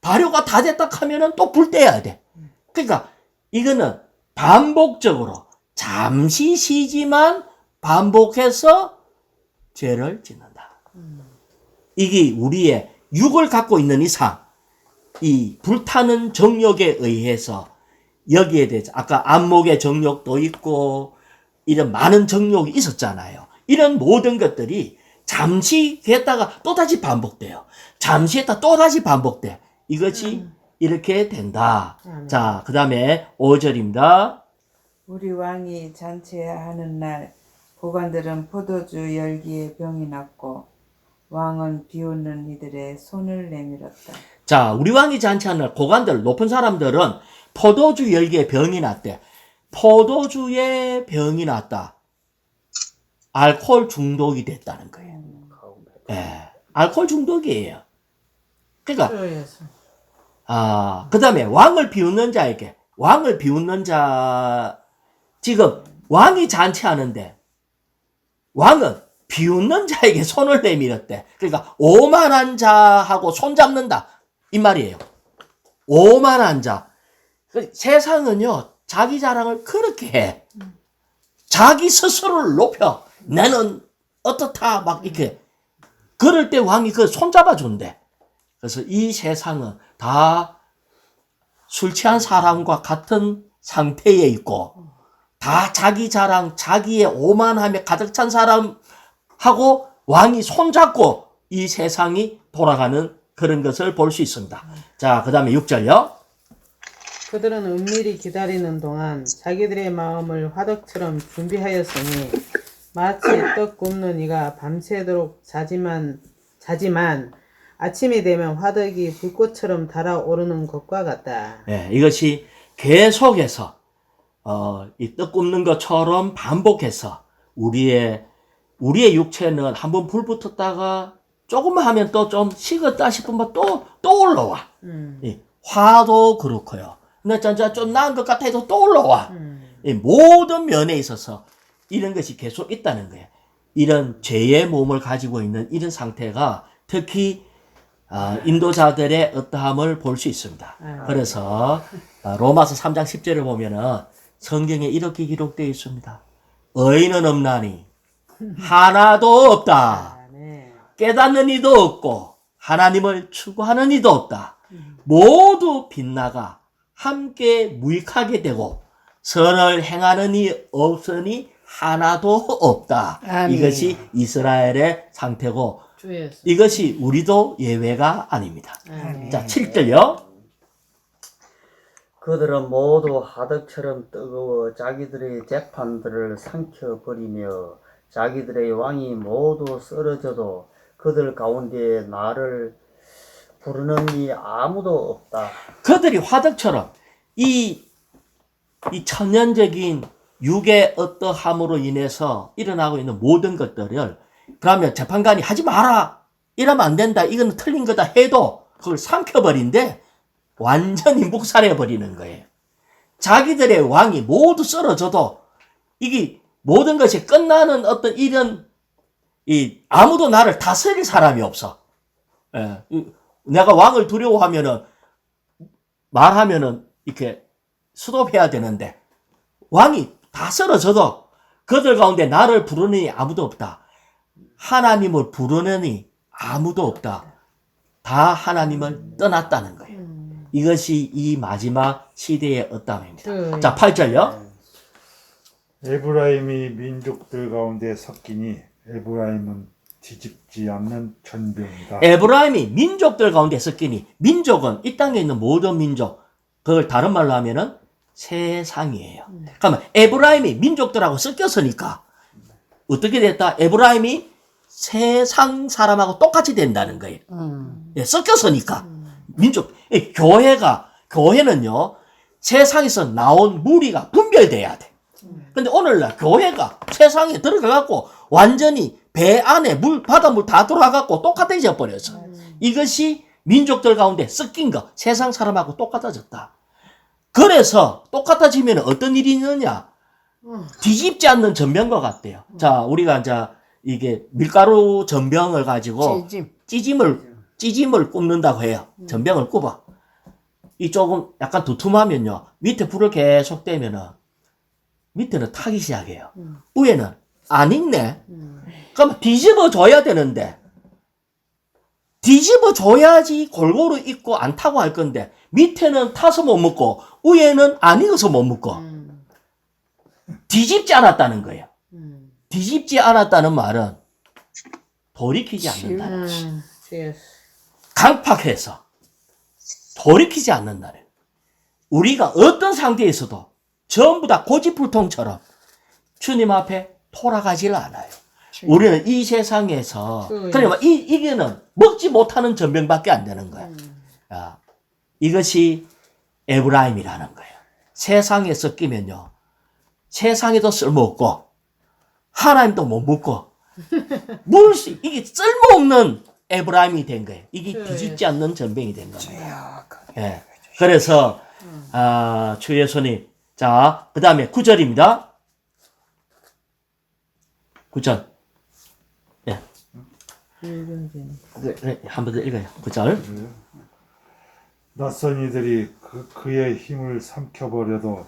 발효가 다 됐다 하면은 또 불 떼야 돼. 그러니까 이거는 반복적으로 잠시 쉬지만 반복해서 죄를 짓는다. 이게 우리의 육을 갖고 있는 이상 이 불타는 정욕에 의해서 여기에 대해서 아까 안목의 정욕도 있고 이런 많은 정욕이 있었잖아요. 이런 모든 것들이 잠시 했다가 또다시 반복돼요. 잠시 했다 또다시 반복돼. 이것이 이렇게 된다. 자, 그 다음에 5절입니다. 우리 왕이 잔치하는 날 고관들은 포도주 열기에 병이 났고 왕은 비웃는 이들의 손을 내밀었다. 자, 우리 왕이 잔치하는 날 고관들, 높은 사람들은 포도주 열기에 병이 났대. 포도주에 병이 났다. 알코올 중독이 됐다는 거예요. 예, 알코올 중독이에요. 그러니까 그래서 그 다음에 왕을 비웃는 자에게, 지금 왕이 잔치하는데 왕은 비웃는 자에게 손을 내밀었대. 그러니까 오만한 자하고 손잡는다 이 말이에요. 오만한 자. 세상은요 자기 자랑을 그렇게 해. 자기 스스로를 높여. 나는 어떻다 막 이렇게. 그럴 때 왕이 그 손잡아 준대. 그래서 이 세상은 다 술 취한 사람과 같은 상태에 있고 다 자기 자랑, 자기의 오만함에 가득 찬 사람하고 왕이 손잡고 이 세상이 돌아가는 그런 것을 볼 수 있습니다. 자, 그 다음에 6절요. 그들은 은밀히 기다리는 동안 자기들의 마음을 화덕처럼 준비하였으니 마치 떡 굽는 이가 밤새도록 자지만 아침이 되면 화덕이 불꽃처럼 달아오르는 것과 같다. 네, 이것이 계속해서 이 떡 굽는 것처럼 반복해서 우리의 육체는 한번 불 붙었다가 조금만 하면 또 좀 식었다 싶으면 또 올라와. 이 화도 그렇고요. 근데 좀 나은 것 같아 해도 또 올라와. 이 모든 면에 있어서 이런 것이 계속 있다는 거예요. 이런 죄의 몸을 가지고 있는 이런 상태가 특히 인도자들의 어떠함을 볼 수 있습니다. 그래서 로마서 3장 10절을 보면은 성경에 이렇게 기록되어 있습니다. 의인은 없나니 하나도 없다. 깨닫는 이도 없고 하나님을 추구하는 이도 없다. 모두 빗나가 함께 무익하게 되고 선을 행하는 이 없으니 하나도 없다. 아멘. 이것이 이스라엘의 상태고 주에서 이것이 우리도 예외가 아닙니다. 아멘. 자, 7절요. 그들은 모두 하덕처럼 뜨거워 자기들의 재판들을 삼켜버리며 자기들의 왕이 모두 쓰러져도 그들 가운데 나를 부르는 이 아무도 없다. 그들이 화덕처럼 이 천연적인 육의 어떠함으로 인해서 일어나고 있는 모든 것들을 그러면 재판관이 하지 마라. 이러면 안 된다. 이건 틀린 거다 해도 그걸 삼켜버린데 완전히 묵살해버리는 거예요. 자기들의 왕이 모두 쓰러져도 이게 모든 것이 끝나는 어떤 이런 아무도 나를 다스릴 사람이 없어. 예. 내가 왕을 두려워하면은 말하면은 이렇게 스톱해야 되는데 왕이 다 쓰러져도 그들 가운데 나를 부르느니 아무도 없다. 하나님을 부르느니 아무도 없다. 다 하나님을 떠났다는 거예요. 이것이 이 마지막 시대의 어떠함입니다. 자, 8절요. 에브라임이 민족들 가운데 섞이니 에브라임은 뒤집지 않는 전병이다. 에브라임이 민족들 가운데 섞이니 민족은 이 땅에 있는 모든 민족 그걸 다른 말로 하면은 세상이에요. 그러면 에브라임이 민족들하고 섞였으니까 어떻게 됐다? 에브라임이 세상 사람하고 똑같이 된다는 거예요. 예, 섞였으니까 민족 교회는요 세상에서 나온 무리가 분별돼야 돼. 근데 오늘날 교회가 세상에 들어가갖고 완전히 배 안에 바닷물 다 들어가갖고 똑같아져 버렸어. 이것이 민족들 가운데 섞인 거, 세상 사람하고 똑같아졌다. 그래서 똑같아지면 어떤 일이 있느냐? 뒤집지 않는 전병과 같대요. 자, 우리가 이제 이게 밀가루 전병을 가지고 찌짐을 굽는다고 해요. 전병을 굽어. 이 조금 약간 두툼하면요. 밑에 불을 계속 떼면은 밑에는 타기 시작해요. 위에는 안 익네. 그럼 뒤집어 줘야 되는데 뒤집어 줘야지 골고루 익고 안 타고 할 건데 밑에는 타서 못 먹고 위에는 안 익어서 못 먹고 뒤집지 않았다는 거예요. 뒤집지 않았다는 말은 돌이키지 않는다는 것이. 주 예수. 강팍해서 돌이키지 않는다는. 우리가 어떤 상태에서도 전부 다 고집불통처럼 주님 앞에 돌아가지를 않아요. 우리는 이 세상에서 그러니까 이게는 먹지 못하는 전병밖에 안 되는 거야. 이것이 에브라임이라는 거예요. 세상에 섞이면요, 세상에도 쓸모없고 하나님도 못 묻고 이게 쓸모없는 에브라임이 된 거예요. 이게 뒤집지 않는 전병이 된 겁니다. 예. 그래서 주 예수님, 자, 그 다음에 9절입니다. 9절. 예. 네, 한 번 더 읽어요. 9절. 낯선 이들이 그의 힘을 삼켜버려도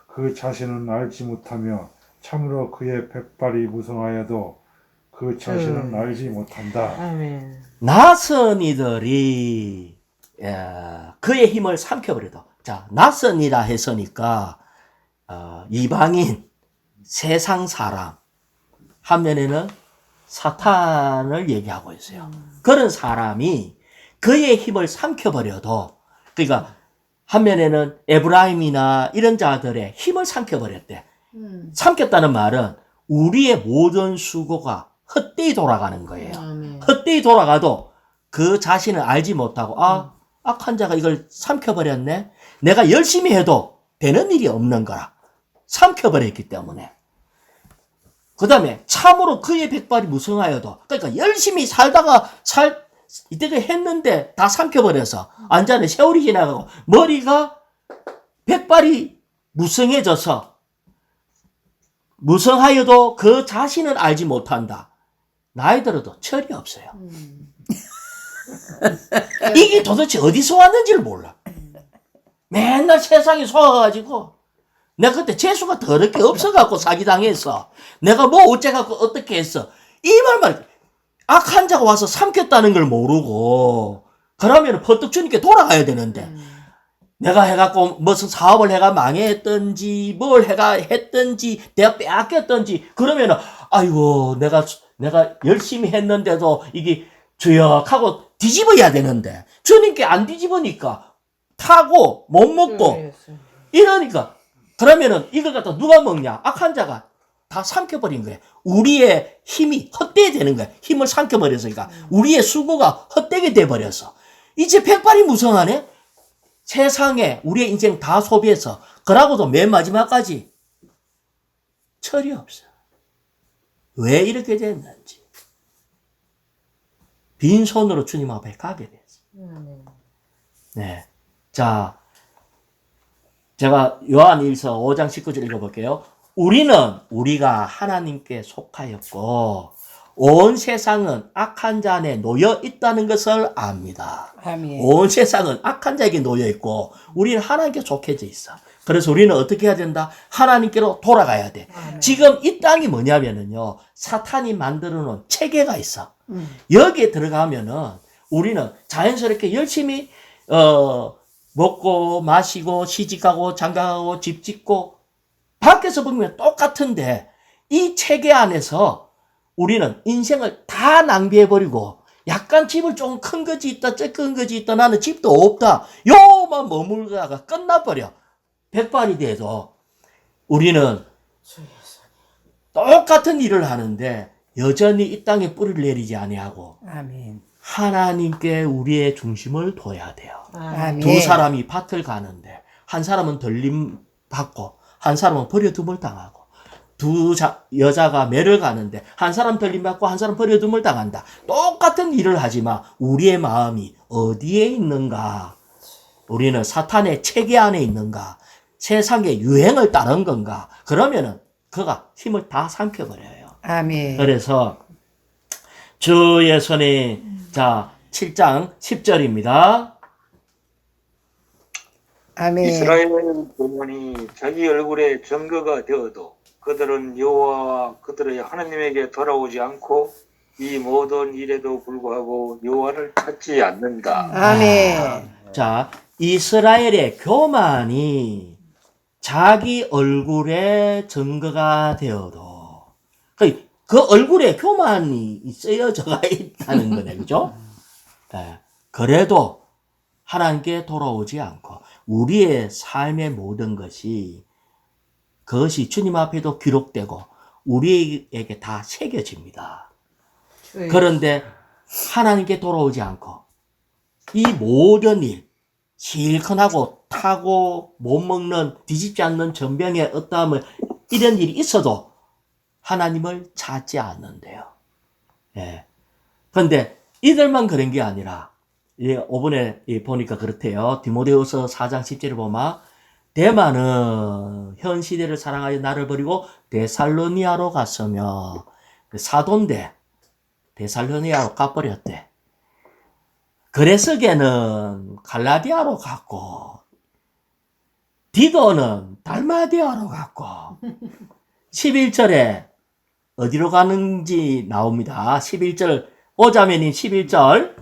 그 자신은 알지 못하며 참으로 그의 백발이 무성하여도 그 자신은 알지 못한다. 아멘. 낯선 이들이 그의 힘을 삼켜버려도, 자, 낯선이라 했으니까 이방인, 세상 사람, 한면에는 사탄을 얘기하고 있어요. 그런 사람이 그의 힘을 삼켜버려도, 그러니까 한면에는 에브라임이나 이런 자들의 힘을 삼켜버렸대. 삼켰다는 말은 우리의 모든 수고가 헛되이 돌아가는 거예요. 아멘. 헛되이 돌아가도 그 자신을 알지 못하고, 악한 자가 이걸 삼켜버렸네. 내가 열심히 해도 되는 일이 없는 거라. 삼켜버렸기 때문에. 그 다음에 참으로 그의 백발이 무성하여도, 그러니까 열심히 살다가 이때가 했는데 다 삼켜버려서 완전히 세월이 지나가고 머리가 백발이 무성하여도 그 자신은 알지 못한다. 나이 들어도 철이 없어요. 이게 도대체 어디서 왔는지를 몰라. 맨날 세상에 속아가지고 내가 그때 재수가 더럽게 없어갖고 사기당했어. 내가 뭐 어째갖고 어떻게 했어. 이 말만, 악한 자가 와서 삼켰다는 걸 모르고 그러면 퍼뜩 주님께 돌아가야 되는데 내가 해갖고 무슨 사업을 해가 망했던지 뭘 해가 했던지 내가 빼앗겼던지 그러면은 아이고 내가 열심히 했는데도 이게 주역 하고 뒤집어야 되는데 주님께 안 뒤집으니까 타고 못 먹고 이러니까 그러면은 이걸 갖다 누가 먹냐? 악한 자가 다 삼켜버린 거예요. 우리의 힘이 헛되게 되는 거예요. 힘을 삼켜버렸으니까 우리의 수고가 헛되게 돼버렸어. 이제 백발이 무성하네? 세상에 우리의 인생 다 소비해서 그러고도 맨 마지막까지 철이 없어. 왜 이렇게 됐는지. 빈손으로 주님 앞에 가게 됐어. 네. 자, 제가 요한일서 5장 19절 읽어볼게요. 우리가 하나님께 속하였고 온 세상은 악한 자 안에 놓여 있다는 것을 압니다. 아멘. 온 세상은 악한 자에게 놓여 있고 우리는 하나님께 속해져 있어. 그래서 우리는 어떻게 해야 된다? 하나님께로 돌아가야 돼. 지금 이 땅이 뭐냐면은요, 사탄이 만들어 놓은 체계가 있어. 여기에 들어가면은 우리는 자연스럽게 열심히 먹고 마시고 시집가고 장가가고 집 짓고 밖에서 보면 똑같은데 이 체계 안에서 우리는 인생을 다 낭비해버리고 약간 집을 좀 큰 거지 있다 작은 거지 있다 나는 집도 없다 요만 머물다가 끝나버려. 백발이 돼도 우리는 똑같은 일을 하는데 여전히 이 땅에 뿌리를 내리지 아니하고 아멘. 하나님께 우리의 중심을 둬야 돼요. 아멘. 두 사람이 밭을 가는데 한 사람은 들림 받고 한 사람은 버려둠을 당하고 여자가 매를 가는데 한 사람 들림 받고 한 사람 버려둠을 당한다. 똑같은 일을 하지만 우리의 마음이 어디에 있는가? 우리는 사탄의 체계 안에 있는가? 세상의 유행을 따른 건가? 그러면은 그가 힘을 다 삼켜버려요. 아멘. 그래서 주 예수님, 자 7장 10절입니다. 아멘. 이스라엘 백성이 자기 얼굴에 증거가 되어도 그들은 여호와와 그들의 하나님에게 돌아오지 않고 이 모든 일에도 불구하고 여호와를 찾지 않는다. 아멘. 자, 이스라엘의 교만이 자기 얼굴에 증거가 되어도 그 얼굴에 교만이 쓰여져가 있다는 거네, 그죠? 예. 그래도 하나님께 돌아오지 않고 우리의 삶의 모든 것이 그것이 주님 앞에도 기록되고 우리에게 다 새겨집니다. 주의 그런데 하나님께 돌아오지 않고 이 모든 일, 실컷하고 타고 못 먹는 뒤집지 않는 전병의 어떠함을 이런 일이 있어도 하나님을 찾지 않는데요. 예. 그런데 이들만 그런 게 아니라, 예, 5번에 보니까 그렇대요. 디모데후서 4장 10절을 보면, 데마는 현 시대를 사랑하여 나를 버리고 데살로니아로 갔으며, 사도인데 데살로니아로 가버렸대. 그레스게는 갈라디아로 갔고, 디도는 달마디아로 갔고, 11절에 어디로 가는지 나옵니다. 11절, 오자매님 11절.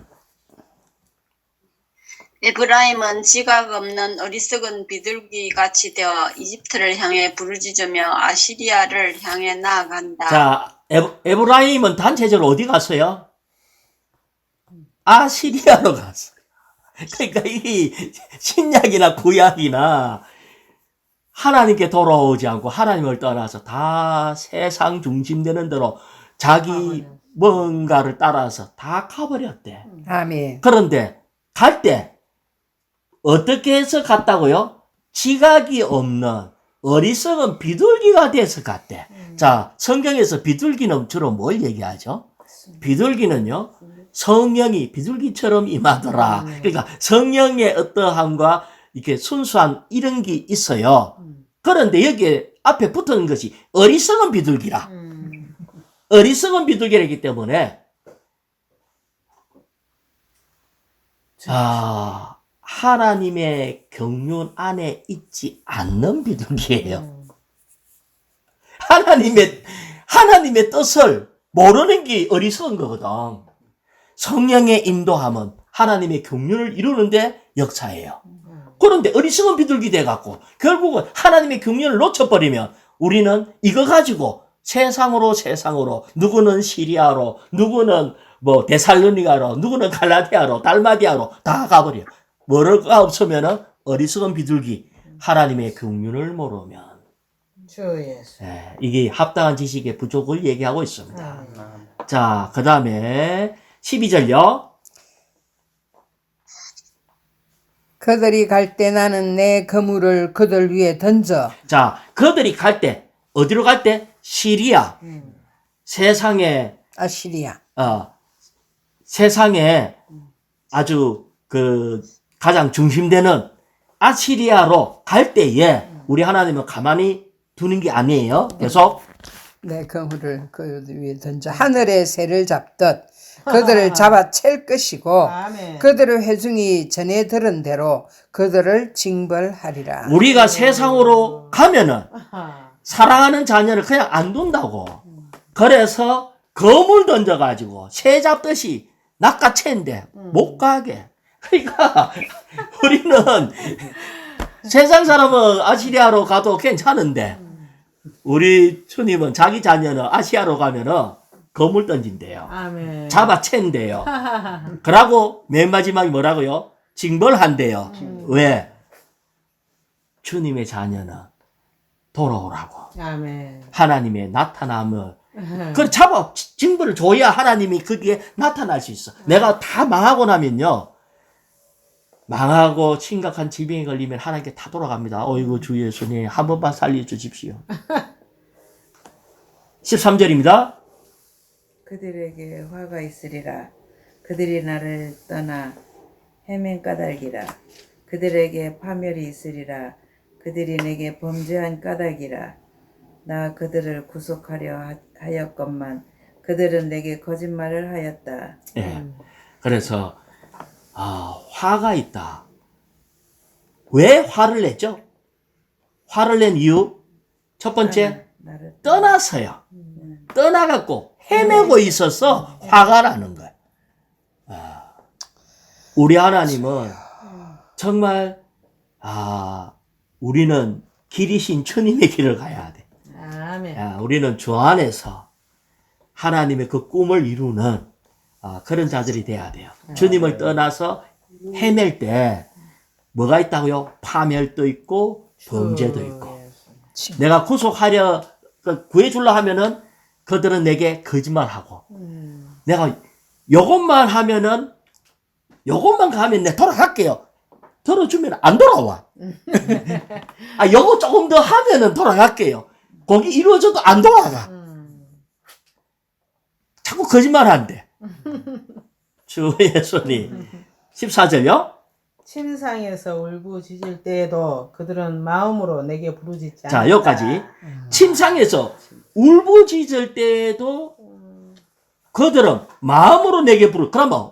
에브라임은 지각 없는 어리석은 비둘기 같이 되어 이집트를 향해 부르짖으며 아시리아를 향해 나아간다. 자, 에브라임은 단체적으로 어디 갔어요? 아시리아로 갔어요. 그러니까 이 신약이나 구약이나 하나님께 돌아오지 않고 하나님을 떠나서 다 세상 중심되는 대로 자기 뭔가를 따라서 다 가버렸대. 아멘. 그런데 갈 때 어떻게 해서 갔다고요? 지각이 없는 어리석은 비둘기가 돼서 갔대. 자, 성경에서 비둘기는 주로 뭘 얘기하죠? 비둘기는요, 성령이 비둘기처럼 임하더라. 그러니까 성령의 어떠함과 이렇게 순수한 이런 게 있어요. 그런데 여기에 앞에 붙은 것이 어리석은 비둘기라. 어리석은 비둘기라기 때문에, 하나님의 경륜 안에 있지 않는 비둘기예요. 하나님의 뜻을 모르는 게 어리석은 거거든. 성령의 인도함은 하나님의 경륜을 이루는데 역사예요. 그런데 어리석은 비둘기 돼갖고 결국은 하나님의 경륜을 놓쳐버리면 우리는 이거 가지고 세상으로 누구는 시리아로, 누구는 뭐 데살로니가로, 누구는 갈라디아로, 달마디아로 다 가버려. 뭐가 없으면은 어리석은 비둘기, 하나님의 경륜을 모르면. 주 예수. 예, 이게 합당한 지식의 부족을 얘기하고 있습니다. 자, 그 다음에 12절요. 그들이 갈 때 나는 내 그물을 그들 위에 던져. 자, 그들이 갈 때, 어디로 갈 때? 시리아. 세상에, 아시리아. 세상에 아주 가장 중심되는 아시리아로 갈 때에 우리 하나님은 가만히 두는 게 아니에요. 계속. 내 그물을 그들 위에 던져 하늘의 새를 잡듯 그들을 잡아 챌 것이고 아멘. 그들의 회중이 전에 들은 대로 그들을 징벌하리라. 우리가 세상으로 가면은 아하. 사랑하는 자녀를 그냥 안 둔다고. 그래서 거물 던져가지고 새 잡듯이 낚아챈데 못 가게. 그러니까 우리는 세상 사람은 아시리아로 가도 괜찮은데 우리 주님은 자기 자녀는 아시아로 가면은 거물 던진대요. 아멘. 잡아챈대요. 그러고 맨 마지막에 뭐라고요? 징벌한대요. 왜? 주님의 자녀는 돌아오라고. 아멘. 하나님의 나타남을 그걸 잡아 징벌을 줘야 하나님이 거기에 나타날 수 있어. 내가 다 망하고 나면요. 망하고 심각한 질병에 걸리면 하나님께 다 돌아갑니다. 어이구 주 예수님 한 번만 살려주십시오. 13절입니다. 그들에게 화가 있으리라. 그들이 나를 떠나 헤맨 까닭이라. 그들에게 파멸이 있으리라. 그들이 내게 범죄한 까닭이라. 나 그들을 구속하려 하였건만 그들은 내게 거짓말을 하였다. 예. 그래서 화가 있다. 왜 화를 냈죠? 화를 낸 이유 첫 번째 나를 떠나서요. 떠나갖고 헤매고 있어서 화가 나는 거예요. 우리 하나님은 정말 우리는 길이신 주님의 길을 가야 돼. 아멘. 우리는 주 안에서 하나님의 그 꿈을 이루는 그런 자들이 돼야 돼요. 주님을 떠나서 헤맬 때 뭐가 있다고요? 파멸도 있고 범죄도 있고. 내가 구속하려 구해주려 하면은 그들은 내게 거짓말하고 내가 요것만 하면은 요것만 가면 내가 돌아갈게요. 들어주면 안 돌아와. 요거 조금 더 하면은 돌아갈게요. 거기 이루어져도 안 돌아가. 자꾸 거짓말 한대. 주 예수님. 14절요? 침상에서 울부짖을 때에도 그들은 마음으로 내게 부르짖지 않았다. 자, 여기까지. 침상에서 울부짖을 때에도 그들은 마음으로 내게 그러면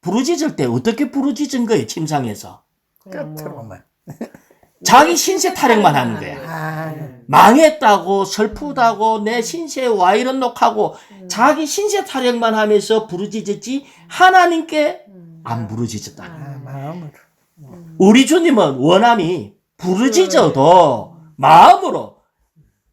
부르짖을 때 어떻게 부르짖은 거예요, 침상에서? 끝으로만. 자기 신세 타령만 하는 거야. 망했다고, 슬프다고, 내 신세에 와 이런 녹하고, 자기 신세 타령만 하면서 부르짖었지, 하나님께 안 부르짖었다. 마음으로. 우리 주님은 원함이 부르짖어도 마음으로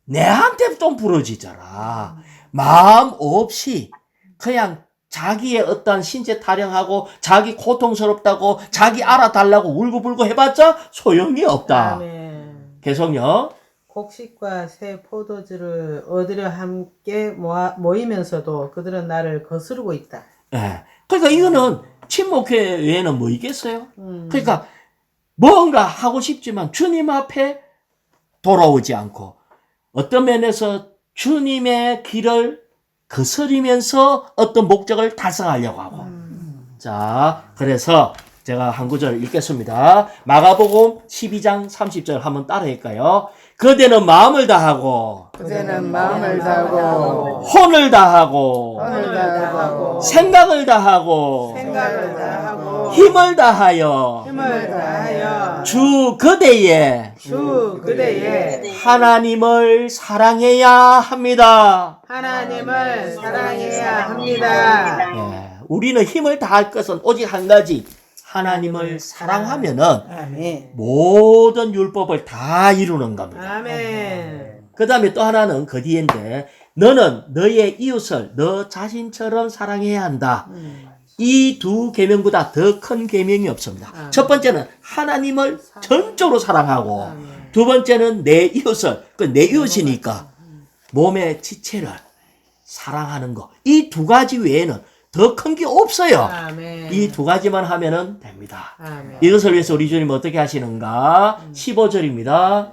내한테 좀 부르짖어라. 마음 없이 그냥 자기의 어떤 신체 타령하고 자기 고통스럽다고 자기 알아달라고 울고불고 해봤자 소용이 없다. 아멘. 계속요. 곡식과 새 포도주를 얻으려 함께 모이면서도 그들은 나를 거스르고 있다. 예. 그러니까 이거는 침묵회 외에는 뭐 있겠어요? 그러니까 뭔가 하고 싶지만 주님 앞에 돌아오지 않고 어떤 면에서 주님의 길을 거스리면서 어떤 목적을 달성하려고 하고. 자, 그래서 제가 한 구절 읽겠습니다. 마가복음 12장 30절 한번 따라할까요? 그대는 마음을 다하고 그대는 마음을 다하고 혼을 다하고 혼을 다하고 생각을 다하고 생각을 다하고 힘을 다하여 힘을 다하여 주 그대의 주 그대의 하나님을 사랑해야 합니다. 하나님을 사랑해야 합니다. 예, 우리는 힘을 다할 것은 오직 한 가지. 하나님을 사랑하면은 아멘. 모든 율법을 다 이루는 겁니다. 아멘. 그 다음에 또 하나는 그 뒤인데 너는 너의 이웃을 너 자신처럼 사랑해야 한다. 이 두 계명보다 더 큰 계명이 없습니다. 첫 번째는 하나님을 전적으로 사랑하고 두 번째는 내 이웃을 내 이웃이니까 몸의 지체를 사랑하는 거. 이 두 가지 외에는 더 큰 게 없어요. 아멘. 이 두 가지만 하면은 됩니다. 아멘. 이것을 위해서 우리 주님 어떻게 하시는가? 15절입니다.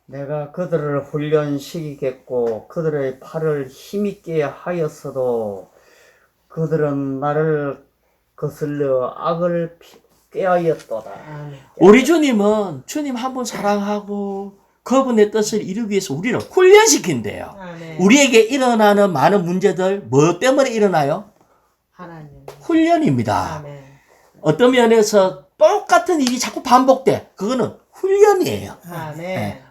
내가 그들을 훈련시키겠고 그들의 팔을 힘있게 하였어도 그들은 나를 거슬려 악을 꾀하였도다. 우리 주님은 주님 한 분 사랑하고 그분의 뜻을 이루기 위해서 우리를 훈련시킨대요. 아멘. 우리에게 일어나는 많은 문제들 뭐 때문에 일어나요? 하나님. 훈련입니다. 아멘. 어떤 면에서 똑같은 일이 자꾸 반복돼. 그거는 훈련이에요. 아멘. 예.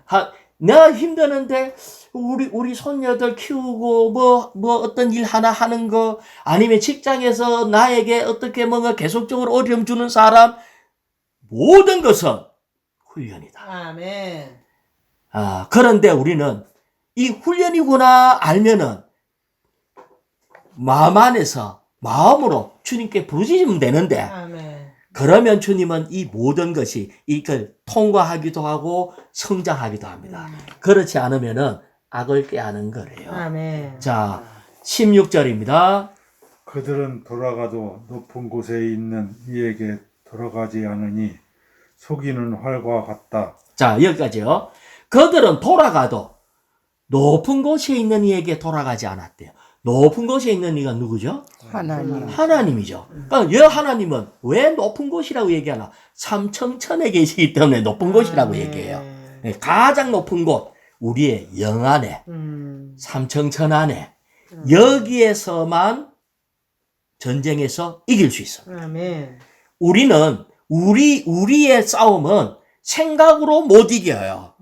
내가 힘드는데 우리 손녀들 키우고 뭐 어떤 일 하나 하는 거 아니면 직장에서 나에게 어떻게 뭔가 계속적으로 어려움 주는 사람 모든 것은 훈련이다. 아멘. 그런데 우리는 이 훈련이구나 알면은 마음 안에서 마음으로 주님께 부르짖으면 되는데 아멘. 그러면 주님은 이 모든 것이 이걸 통과하기도 하고 성장하기도 합니다. 그렇지 않으면은 악을 꾀하는 거래요. 아멘. 자, 16절입니다. 그들은 돌아가도 높은 곳에 있는 이에게 돌아가지 않으니 속이는 활과 같다. 자, 여기까지요. 그들은 돌아가도 높은 곳에 있는 이에게 돌아가지 않았대요. 높은 곳에 있는 이가 누구죠? 하나님. 하나님이죠. 그러니까 여 하나님은 왜 높은 곳이라고 얘기하나? 삼청천에 계시기 때문에 높은 곳이라고 얘기해요. 네, 가장 높은 곳, 우리의 영 안에, 삼청천 안에, 여기에서만 전쟁에서 이길 수 있어요. 아멘. 우리는 우리의 싸움은 생각으로 못 이겨요.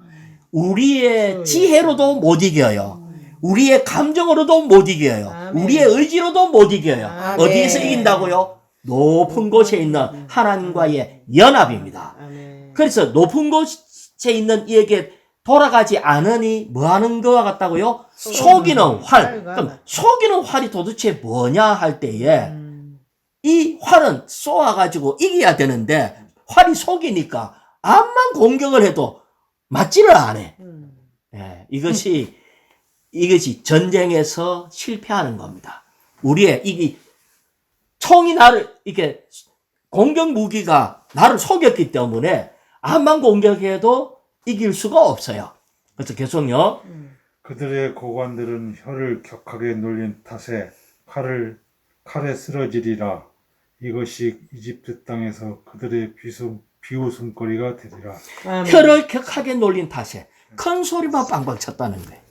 우리의 지혜로도 못 이겨요. 우리의 감정으로도 못 이겨요. 아멘. 우리의 의지로도 못 이겨요. 아멘. 어디에서 이긴다고요? 높은 곳에 있는 하나님과의 연합입니다. 아멘. 그래서 높은 곳에 있는 이에게 돌아가지 않으니 뭐 하는 거와 같다고요? 속이는 활. 그럼 속이는 활이 도대체 뭐냐 할 때에 이 활은 쏘아가지고 이겨야 되는데 활이 속이니까 암만 공격을 해도 맞지를 않아. 예, 이것이 전쟁에서 실패하는 겁니다. 우리의 이 총이 나를 이렇게 공격 무기가 나를 속였기 때문에 암만 공격해도 이길 수가 없어요. 그래서 계속요. 그들의 고관들은 혀를 격하게 놀린 탓에 칼에 쓰러지리라. 이것이 이집트 땅에서 그들의 비웃음거리가 되리라. 혀를 격하게 놀린 탓에 큰 소리만 빵빵 쳤다는 거예요.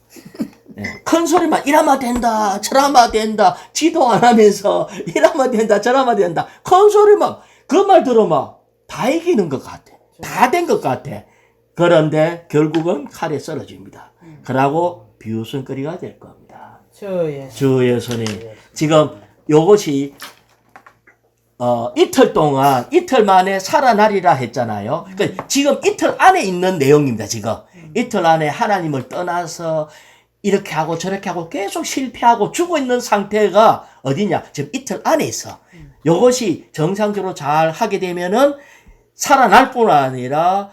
예, 큰 소리만 이러면 된다 저러면 된다 지도 안 하면서 이러면 된다 저러면 된다 큰 소리만 그 말 들으면 다 이기는 것 같아. 다 된 것 같아. 그런데 결국은 칼에 쓰러집니다. 그러고 비웃음거리가 될 겁니다. 주 예수님. 지금 요것이 이틀 만에 살아나리라 했잖아요. 그러니까 지금 이틀 안에 있는 내용입니다. 지금 이틀 안에 하나님을 떠나서 이렇게 하고 저렇게 하고 계속 실패하고 죽어 있는 상태가 어디냐? 지금 이틀 안에 있어. 요것이 정상적으로 잘 하게 되면은 살아날 뿐 아니라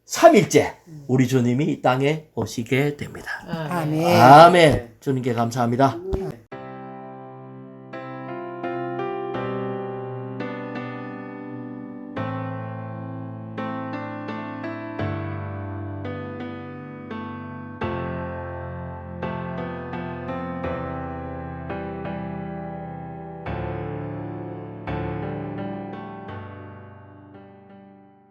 3일째 우리 주님이 이 땅에 오시게 됩니다. 아멘. 아멘. 주님께 감사합니다.